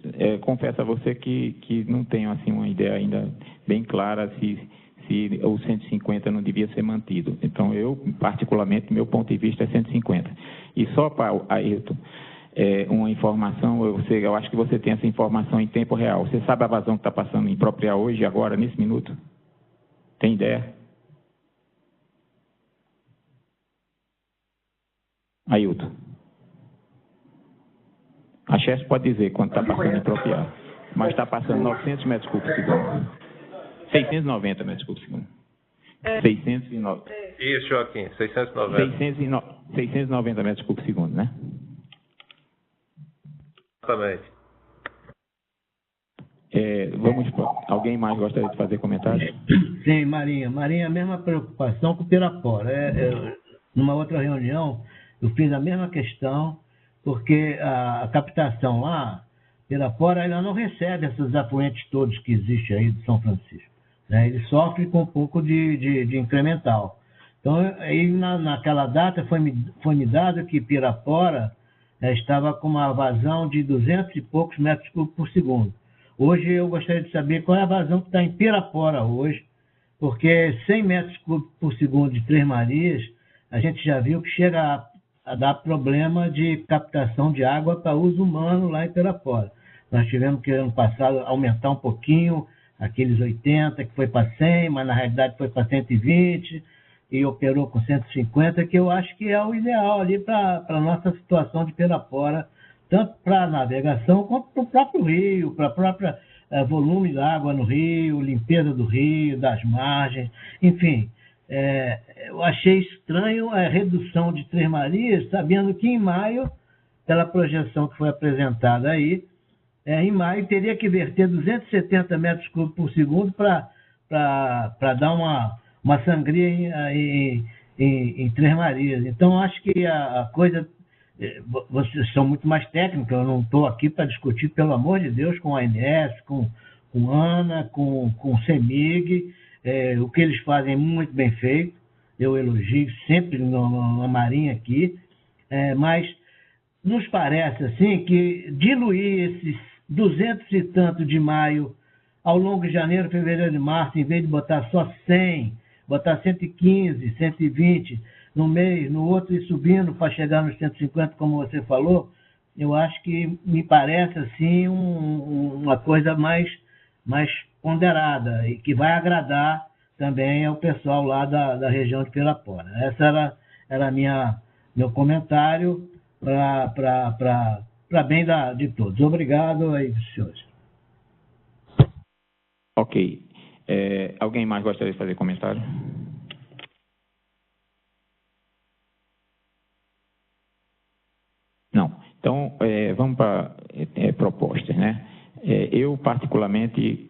confesso a você que não tenho assim uma ideia ainda bem clara se o 150 não devia ser mantido. Então, eu, particularmente, meu ponto de vista é 150. E só para Ayrton, uma informação, eu acho que você tem essa informação em tempo real. Você sabe a vazão que está passando em Propriá hoje, agora, nesse minuto? Tem ideia? Ailton. A Chess pode dizer quanto está passando em Propriá, mas está passando 900 metros cúbicos por segundo. 690 metros cúbicos por segundo. 690. Isso, Joaquim, 690. 690 metros cúbicos por segundo, né? Exatamente. Alguém mais gostaria de fazer comentário? Sim, Marinha. Marinha, a mesma preocupação com o Pirapora. Numa outra reunião, eu fiz a mesma questão, porque a captação lá, Pirapora, ela não recebe esses afluentes todos que existem aí do São Francisco. Né? Ele sofre com um pouco de incremental. Então, aí naquela data foi me dado que Pirapora estava com uma vazão de 200 e poucos metros cúbicos por segundo. Hoje eu gostaria de saber qual é a vazão que está em Pirapora hoje, porque 100 metros cúbicos por segundo de Três Marias, a gente já viu que chega a dar problema de captação de água para uso humano lá em Pirapora. Nós tivemos que, ano passado, aumentar um pouquinho, aqueles 80 que foi para 100, mas na realidade foi para 120, e operou com 150, que eu acho que é o ideal ali para a nossa situação de Pirapora, tanto para a navegação quanto para o próprio rio, para o próprio volume da água no rio, limpeza do rio, das margens, enfim. Eu achei estranho a redução de Três Marias, sabendo que em maio, pela projeção que foi apresentada aí, em maio teria que verter 270 metros cúbicos por segundo para dar uma sangria em Três Marias. Então, acho que a coisa... Vocês são muito mais técnicos, eu não estou aqui para discutir, pelo amor de Deus, com a ANS, com ANA, com o CEMIG. O que eles fazem é muito bem feito, eu elogio sempre na Marinha aqui, mas nos parece assim que diluir esses 200 e tanto de maio ao longo de janeiro, fevereiro e março, em vez de botar só 100, botar 115, 120 no mês, no outro ir subindo para chegar nos 150, como você falou, eu acho que me parece assim uma coisa mais ponderada e que vai agradar também ao pessoal lá da região de Pirapora. Essa era meu comentário para bem de todos. Obrigado aí, senhores. Ok. Alguém mais gostaria de fazer comentário? Não. Então, vamos para propostas, né? Eu, particularmente,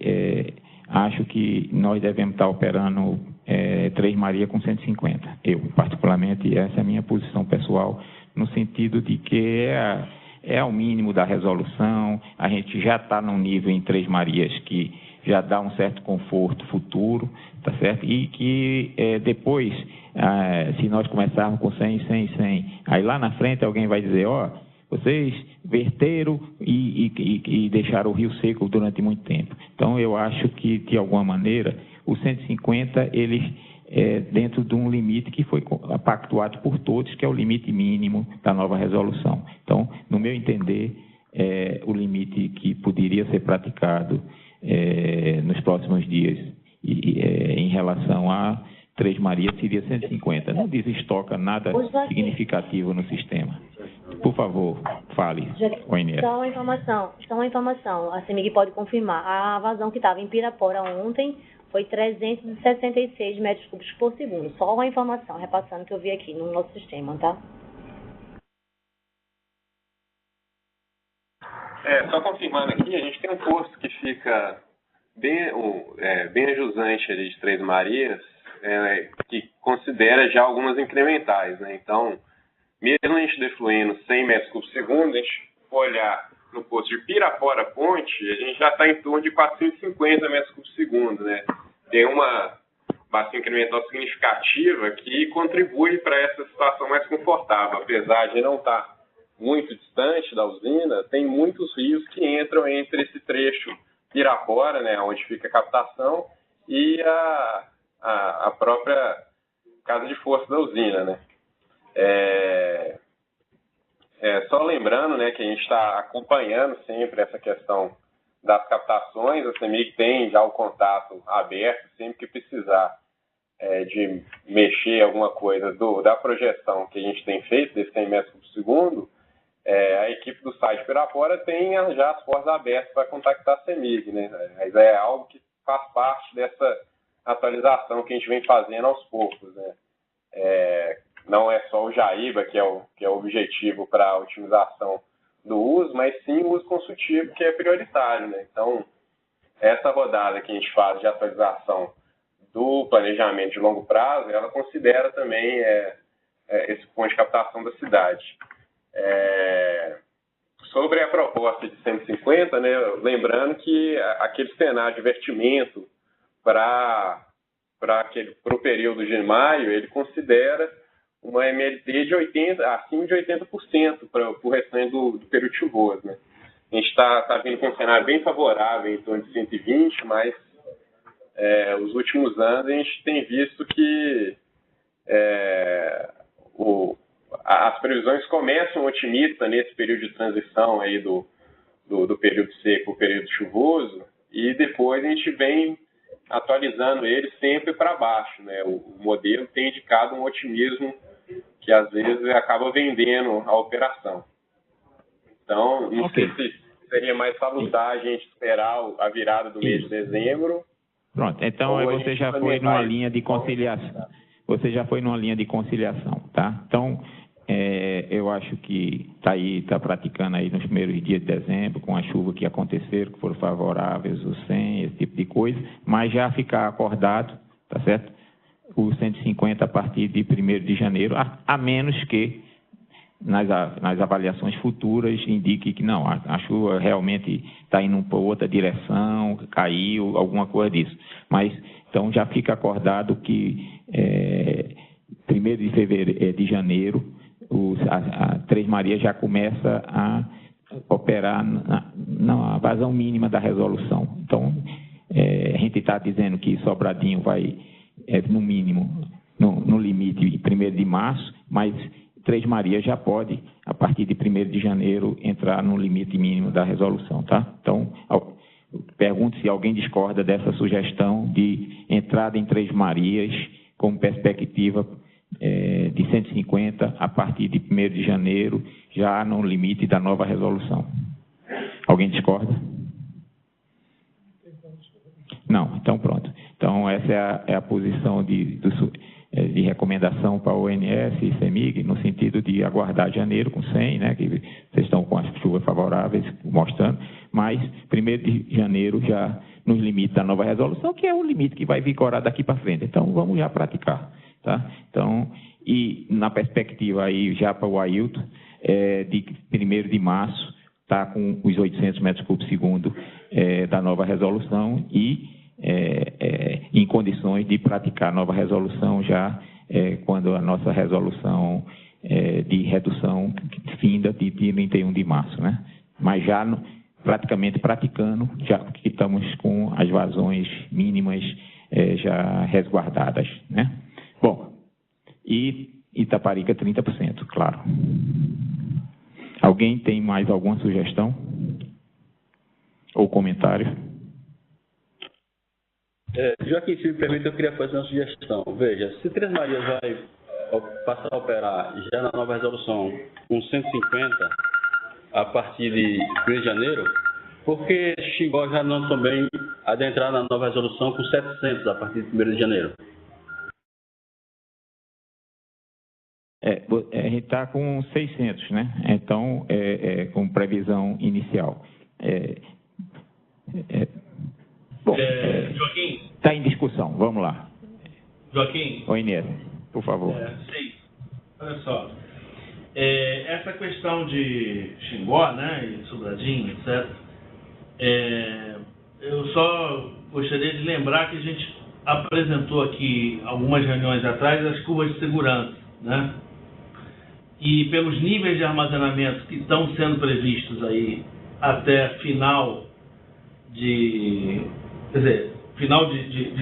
acho que nós devemos estar operando Três Marias com 150. Eu, particularmente, essa é a minha posição pessoal, no sentido de que é o mínimo da resolução, a gente já está num nível em Três Marias que já dá um certo conforto futuro, tá certo? E que depois, se nós começarmos com 100, 100, 100, aí lá na frente alguém vai dizer, vocês verteram e deixaram o rio seco durante muito tempo. Então, eu acho que, de alguma maneira, o 150, ele dentro de um limite que foi pactuado por todos, que é o limite mínimo da nova resolução. Então, no meu entender, o limite que poderia ser praticado nos próximos dias em relação a Três Marias seria 150. Não desestoca nada significativo no sistema. Por favor, fale, ONS. Só uma informação. A CEMIG pode confirmar. A vazão que estava em Pirapora ontem foi 366 metros cúbicos por segundo. Só uma informação, repassando que eu vi aqui no nosso sistema, tá? Só confirmando aqui, a gente tem um posto que fica bem jusante ali de Três Marias, que considera já algumas incrementais, né? Então, mesmo a gente defluindo 100 metros cúbicos por segundo, a gente for olhar no posto de Pirapora Ponte, a gente já está em torno de 450 metros cúbicos por segundo, né? Tem uma bacia incremental significativa que contribui para essa situação mais confortável. Apesar de não estar muito distante da usina, tem muitos rios que entram entre esse trecho Pirapora, né, onde fica a captação, e a própria casa de força da usina, né? Só lembrando, né, que a gente está acompanhando sempre essa questão das captações. A CEMIG tem já o contato aberto sempre que precisar de mexer alguma coisa da projeção que a gente tem feito, desse 100 metros por segundo. A equipe do site Pirapora tem já as portas abertas para contactar a CEMIG, né? Mas é algo que faz parte dessa atualização que a gente vem fazendo aos poucos, né? Não é só o Jaíba que é o objetivo para a otimização do uso, mas sim o uso consultivo, que é prioritário, né? Então, essa rodada que a gente faz de atualização do planejamento de longo prazo, ela considera também esse ponto de captação da cidade. Sobre a proposta de 150, né, lembrando que aquele cenário de vertimento para o período de maio, ele considera uma MLT de acima de 80% para o restante do período chuvoso, né? A gente está vindo com um cenário bem favorável, em torno de 120, mas os últimos anos a gente tem visto que as previsões começam otimistas nesse período de transição aí do período seco para o período chuvoso, e depois a gente vem atualizando ele sempre para baixo, né? O modelo tem indicado um otimismo que às vezes acaba vendendo a operação. Então, não sei se seria mais salutar a gente esperar a virada do mês de dezembro. Pronto, então você já foi numa linha de conciliação. Você já foi numa linha de conciliação, tá? Então, eu acho que está praticando aí nos primeiros dias de dezembro, com a chuva que aconteceram, que foram favoráveis, o 100, esse tipo de coisa, mas já ficar acordado, tá certo? O 150 a partir de 1º de janeiro, a menos que nas avaliações futuras indique que não, a chuva realmente está indo para outra direção, caiu, alguma coisa disso. Mas, então, já fica acordado que 1º de janeiro, a Três Marias já começa a operar na vazão mínima da resolução. Então, a gente está dizendo que Sobradinho vai, no mínimo, no limite, 1º de março, mas Três Marias já pode, a partir de 1º de janeiro, entrar no limite mínimo da resolução, tá? Então, pergunto se alguém discorda dessa sugestão de entrada em Três Marias como perspectiva de 150 a partir de 1º de janeiro, já no limite da nova resolução. Alguém discorda? Não, então pronto. Então essa é a posição de recomendação para o ONS e CEMIG, no sentido de aguardar janeiro com 100, né, que vocês estão com as chuvas favoráveis mostrando, mas 1º de janeiro já nos limites da nova resolução, que é o limite que vai vigorar daqui para frente. Então vamos já praticar. Tá? Então, e na perspectiva aí já para o Ailton, de 1º de março, está com os 800 metros cúbicos segundo da nova resolução e em condições de praticar a nova resolução já quando a nossa resolução de redução finda de 31 de março, né? Mas já praticamente praticando, já que estamos com as vazões mínimas já resguardadas, né? Bom, e Itaparica 30%, claro. Alguém tem mais alguma sugestão? Ou comentário? Joaquim, se me permite, eu queria fazer uma sugestão. Veja, se Três Marias vai passar a operar já na nova resolução com 150 a partir de 1 de janeiro, por que Xingó já não também adentrar na nova resolução com 700 a partir de 1 de janeiro? A gente está com 600, né? Então, com previsão inicial. Joaquim? Está em discussão, vamos lá. Joaquim? Oi, Inês, por favor. Sim, olha só. Essa questão de Xingó, né, e Sobradinho, etc., eu só gostaria de lembrar que a gente apresentou aqui, algumas reuniões atrás, as curvas de segurança, né? E pelos níveis de armazenamento que estão sendo previstos aí até final de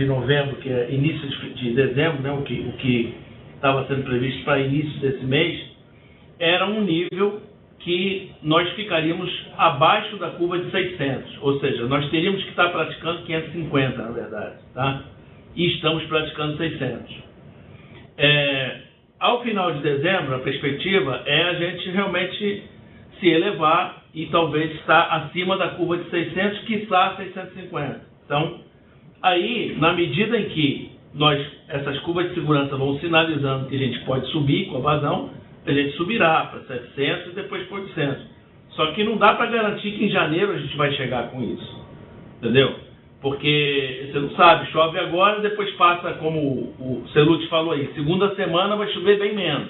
novembro, que é início de dezembro, né, o que estava sendo previsto para início desse mês, era um nível que nós ficaríamos abaixo da curva de 600, ou seja, nós teríamos que estar praticando 550, na verdade, tá? E estamos praticando 600. Ao final de dezembro, a perspectiva é a gente realmente se elevar e talvez estar acima da curva de 600, quiçá 650. Então, aí, na medida em que essas curvas de segurança vão sinalizando que a gente pode subir com a vazão, a gente subirá para 700 e depois para 800. Só que não dá para garantir que em janeiro a gente vai chegar com isso, entendeu? Porque você não sabe, chove agora e depois passa, como o Celute falou aí, segunda semana vai chover bem menos.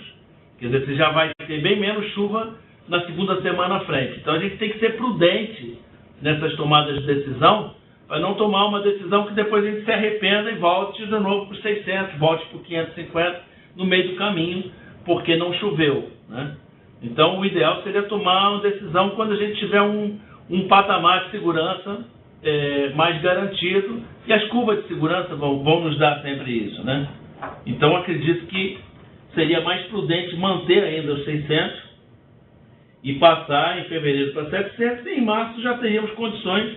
Quer dizer, você já vai ter bem menos chuva na segunda semana à frente. Então a gente tem que ser prudente nessas tomadas de decisão, para não tomar uma decisão que depois a gente se arrependa e volte de novo para os 600, volte para os 550 no meio do caminho, porque não choveu, né? Então o ideal seria tomar uma decisão quando a gente tiver um patamar de segurança mais garantido, e as curvas de segurança vão nos dar sempre isso, né? Então acredito que seria mais prudente manter ainda os 600 e passar em fevereiro para 700, e em março já teríamos condições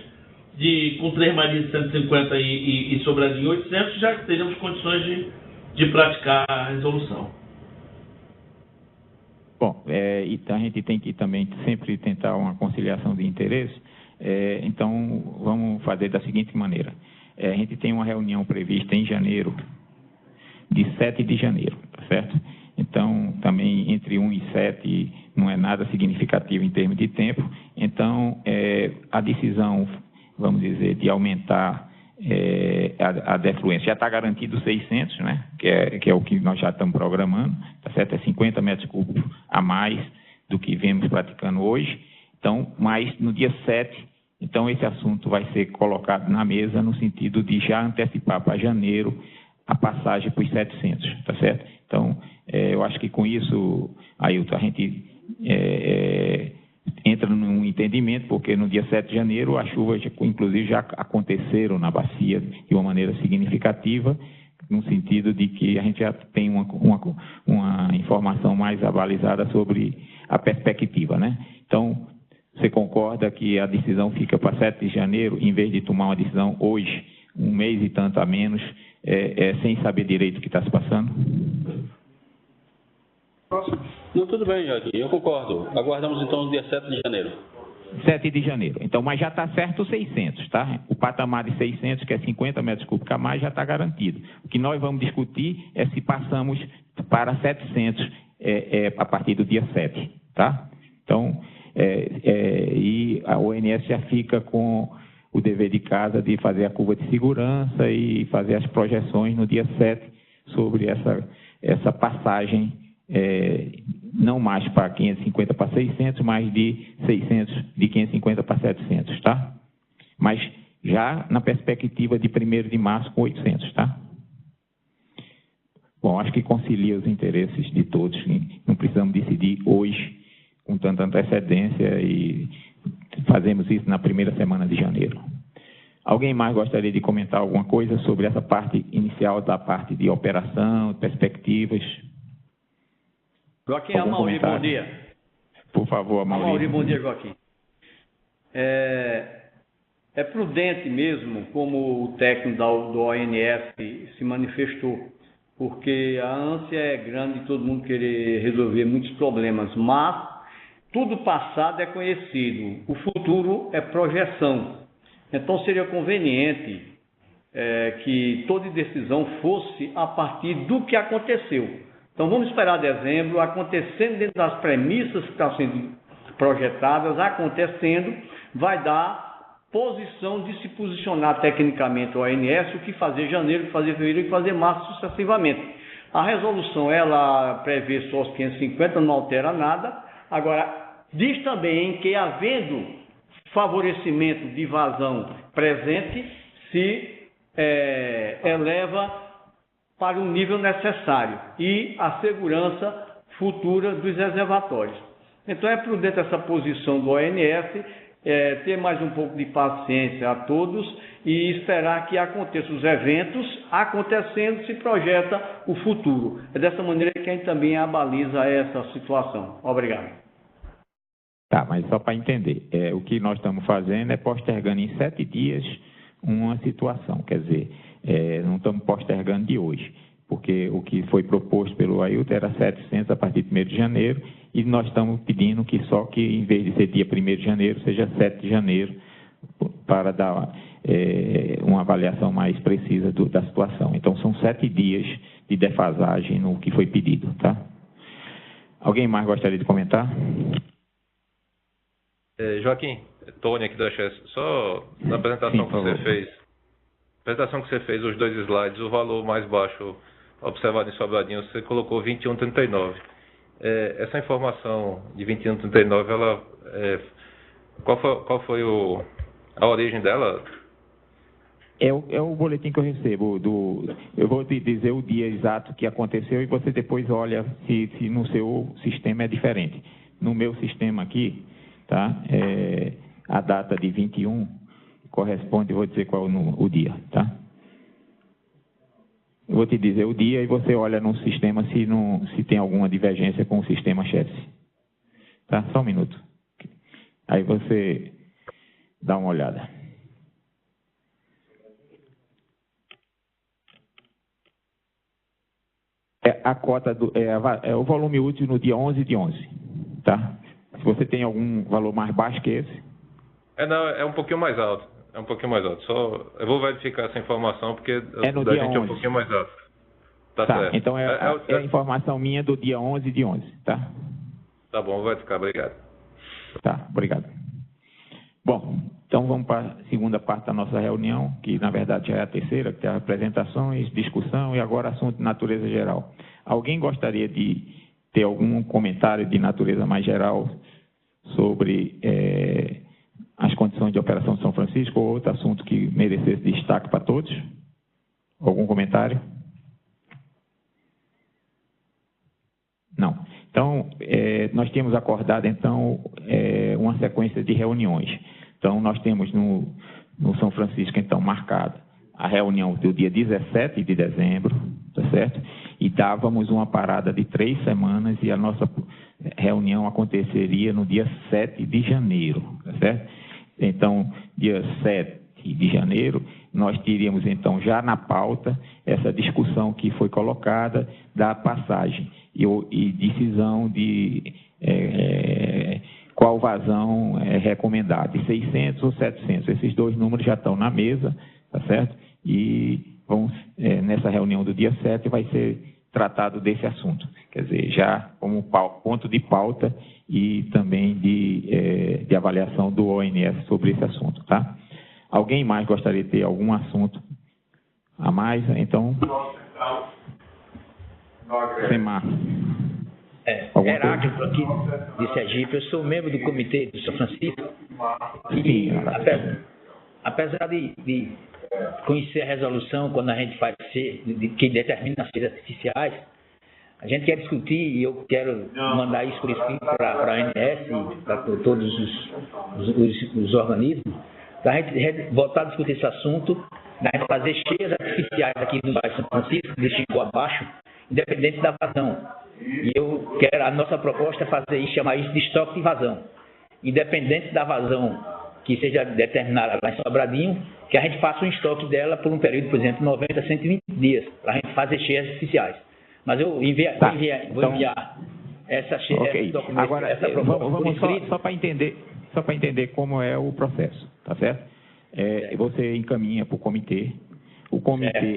de, com Três Marias 150 e Sobradinho 800, já teríamos condições de praticar a resolução. Bom, e a gente tem que também sempre tentar uma conciliação de interesses. Então, vamos fazer da seguinte maneira. A gente tem uma reunião prevista em janeiro, de 7 de janeiro, tá certo? Então, também entre 1 e 7 não é nada significativo em termos de tempo. Então, a decisão, vamos dizer, de aumentar a defluência já está garantido 600, né? Que é o que nós já estamos programando, tá certo? É 50 metros cúbicos a mais do que vemos praticando hoje. Então, mas no dia 7, então esse assunto vai ser colocado na mesa no sentido de já antecipar para janeiro a passagem para os 700, tá certo? Então, eu acho que com isso, Ailton, a gente entra num entendimento, porque no dia 7 de janeiro as chuvas, inclusive, já aconteceram na bacia de uma maneira significativa, no sentido de que a gente já tem uma informação mais avalizada sobre a perspectiva, né? Então, você concorda que a decisão fica para 7 de janeiro, em vez de tomar uma decisão hoje, um mês e tanto a menos, sem saber direito o que está se passando? Não, tudo bem, Joaquim, eu concordo. Aguardamos então o dia 7 de janeiro. 7 de janeiro. Então, mas já está certo os 600, tá? O patamar de 600, que é 50 metros cúbicos a mais, já está garantido. O que nós vamos discutir é se passamos para 700 a partir do dia 7, tá? Então, e a ONS já fica com o dever de casa de fazer a curva de segurança e fazer as projeções no dia 7 sobre essa passagem, não mais para 550 para 600, mas de 550 para 700, tá? Mas já na perspectiva de 1º de março com 800, tá? Bom, acho que concilia os interesses de todos, não precisamos decidir hoje com tanta antecedência e fazemos isso na primeira semana de janeiro. Alguém mais gostaria de comentar alguma coisa sobre essa parte inicial da parte de operação, perspectivas? Joaquim, Amauri, bom dia. Por favor, Amauri. Amauri, bom dia, Joaquim. é prudente mesmo, como o técnico do ONS se manifestou, porque a ânsia é grande de todo mundo querer resolver muitos problemas, mas tudo passado é conhecido, o futuro é projeção. Então seria conveniente que toda decisão fosse a partir do que aconteceu. Então vamos esperar dezembro, acontecendo dentro das premissas que estão sendo projetadas, acontecendo, vai dar posição de se posicionar tecnicamente o ONS, o que fazer em janeiro, o que fazer em fevereiro e o que fazer em março sucessivamente. A resolução, ela prevê só os 550, não altera nada. Agora, diz também que, havendo favorecimento de vazão presente, se eleva para o nível necessário e a segurança futura dos reservatórios. Então é prudente essa posição do ONS, ter mais um pouco de paciência a todos e esperar que aconteçam os eventos, acontecendo se projeta o futuro. É dessa maneira que a gente também abaliza essa situação. Obrigado. Tá, mas só para entender, o que nós estamos fazendo é postergando em 7 dias uma situação, quer dizer, não estamos postergando de hoje, porque o que foi proposto pelo Ailton era 700 a partir de 1º de janeiro, e nós estamos pedindo que só que, em vez de ser dia 1º de janeiro, seja 7 de janeiro, para dar uma avaliação mais precisa da situação. Então, são 7 dias de defasagem no que foi pedido, tá? Alguém mais gostaria de comentar? Joaquim, Tony aqui da Chess, só na apresentação que você fez, os 2 slides, o valor mais baixo observado em Sobradinho, você colocou 21,39. Essa informação de 21,39, ela, qual foi a origem dela? É o boletim que eu recebo. Eu vou te dizer o dia exato que aconteceu e você depois olha se no seu sistema é diferente. No meu sistema aqui, tá? A data de 21 corresponde, vou dizer qual o dia, tá? Eu vou te dizer o dia e você olha no sistema se tem alguma divergência com o sistema chefe. Tá? Só um minuto. Aí você dá uma olhada. A cota o volume útil no dia 11 de 11, tá? Se você tem algum valor mais baixo que esse? É um pouquinho mais alto. Só eu vou verificar essa informação porque no da dia gente 11. É um pouquinho mais alto. Tá certo. Então é a informação minha do dia 11 de 11, tá? Tá bom, vai ficar. Obrigado. Tá, obrigado. Bom, então vamos para a segunda parte da nossa reunião, que na verdade já é a terceira, que é apresentações, discussão e agora assunto de natureza geral. Alguém gostaria de ter algum comentário de natureza mais geral sobre as condições de operação de São Francisco ou outro assunto que merecesse destaque para todos? Algum comentário? Não. Então, nós tínhamos acordado, então, uma sequência de reuniões. Então, nós temos no São Francisco, então, marcada a reunião do dia 17 de dezembro, tá certo? E dávamos uma parada de 3 semanas e a nossa reunião aconteceria no dia 7 de janeiro, tá certo? Então, dia 7 de janeiro, nós teríamos, então, já na pauta, essa discussão que foi colocada da passagem e decisão de qual vazão é recomendada, de 600 ou 700. Esses 2 números já estão na mesa, tá certo? E nessa reunião do dia 7 vai ser tratado desse assunto. Quer dizer, já como ponto de pauta e também de avaliação do ONS sobre esse assunto, tá? Alguém mais gostaria de ter algum assunto a mais? Então, Semar. Heráclito aqui de Sergipe, eu sou membro do comitê de São Francisco e apesar de conhecer a resolução quando a gente faz que determina as feiras artificiais, a gente quer discutir e eu quero mandar isso por escrito para a ANS, para todos os organismos, para a gente voltar a discutir esse assunto, da gente fazer cheias artificiais aqui no bairro São Francisco, de Chico abaixo, independente da vazão. E eu quero, a nossa proposta é fazer isso, chamar isso de estoque de vazão. Independente da vazão que seja determinada lá em Sobradinho, que a gente faça um estoque dela por um período, por exemplo, 90 a 120 dias, para a gente fazer cheias artificiais. Mas eu vou enviar essa cheia, okay. documento, Agora, essa proposta vamos só para entender como é o processo, tá certo? Você encaminha para o comitê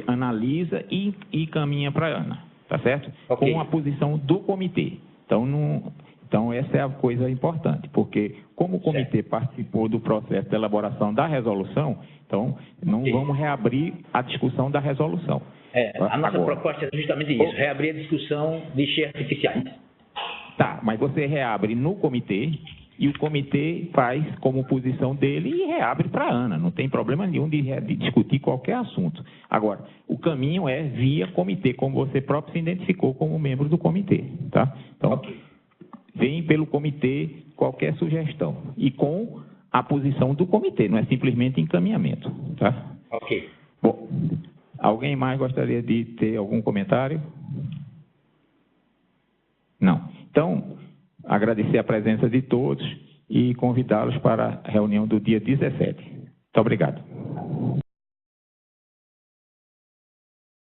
analisa e encaminha para a ANA, tá certo? Okay. Com a posição do comitê. Então, essa é a coisa importante, porque como o comitê participou do processo de elaboração da resolução, então não vamos reabrir a discussão da resolução. A nossa proposta é justamente isso, reabrir a discussão de cheias artificiais. Tá, mas você reabre no comitê e o comitê faz como posição dele e reabre para a ANA. Não tem problema nenhum de discutir qualquer assunto. Agora, o caminho é via comitê, como você próprio se identificou como membro do comitê, tá? Então, vem pelo comitê qualquer sugestão e com a posição do comitê, não é simplesmente encaminhamento, tá? Ok. Bom, alguém mais gostaria de ter algum comentário? Não. Então, agradecer a presença de todos e convidá-los para a reunião do dia 17. Muito obrigado.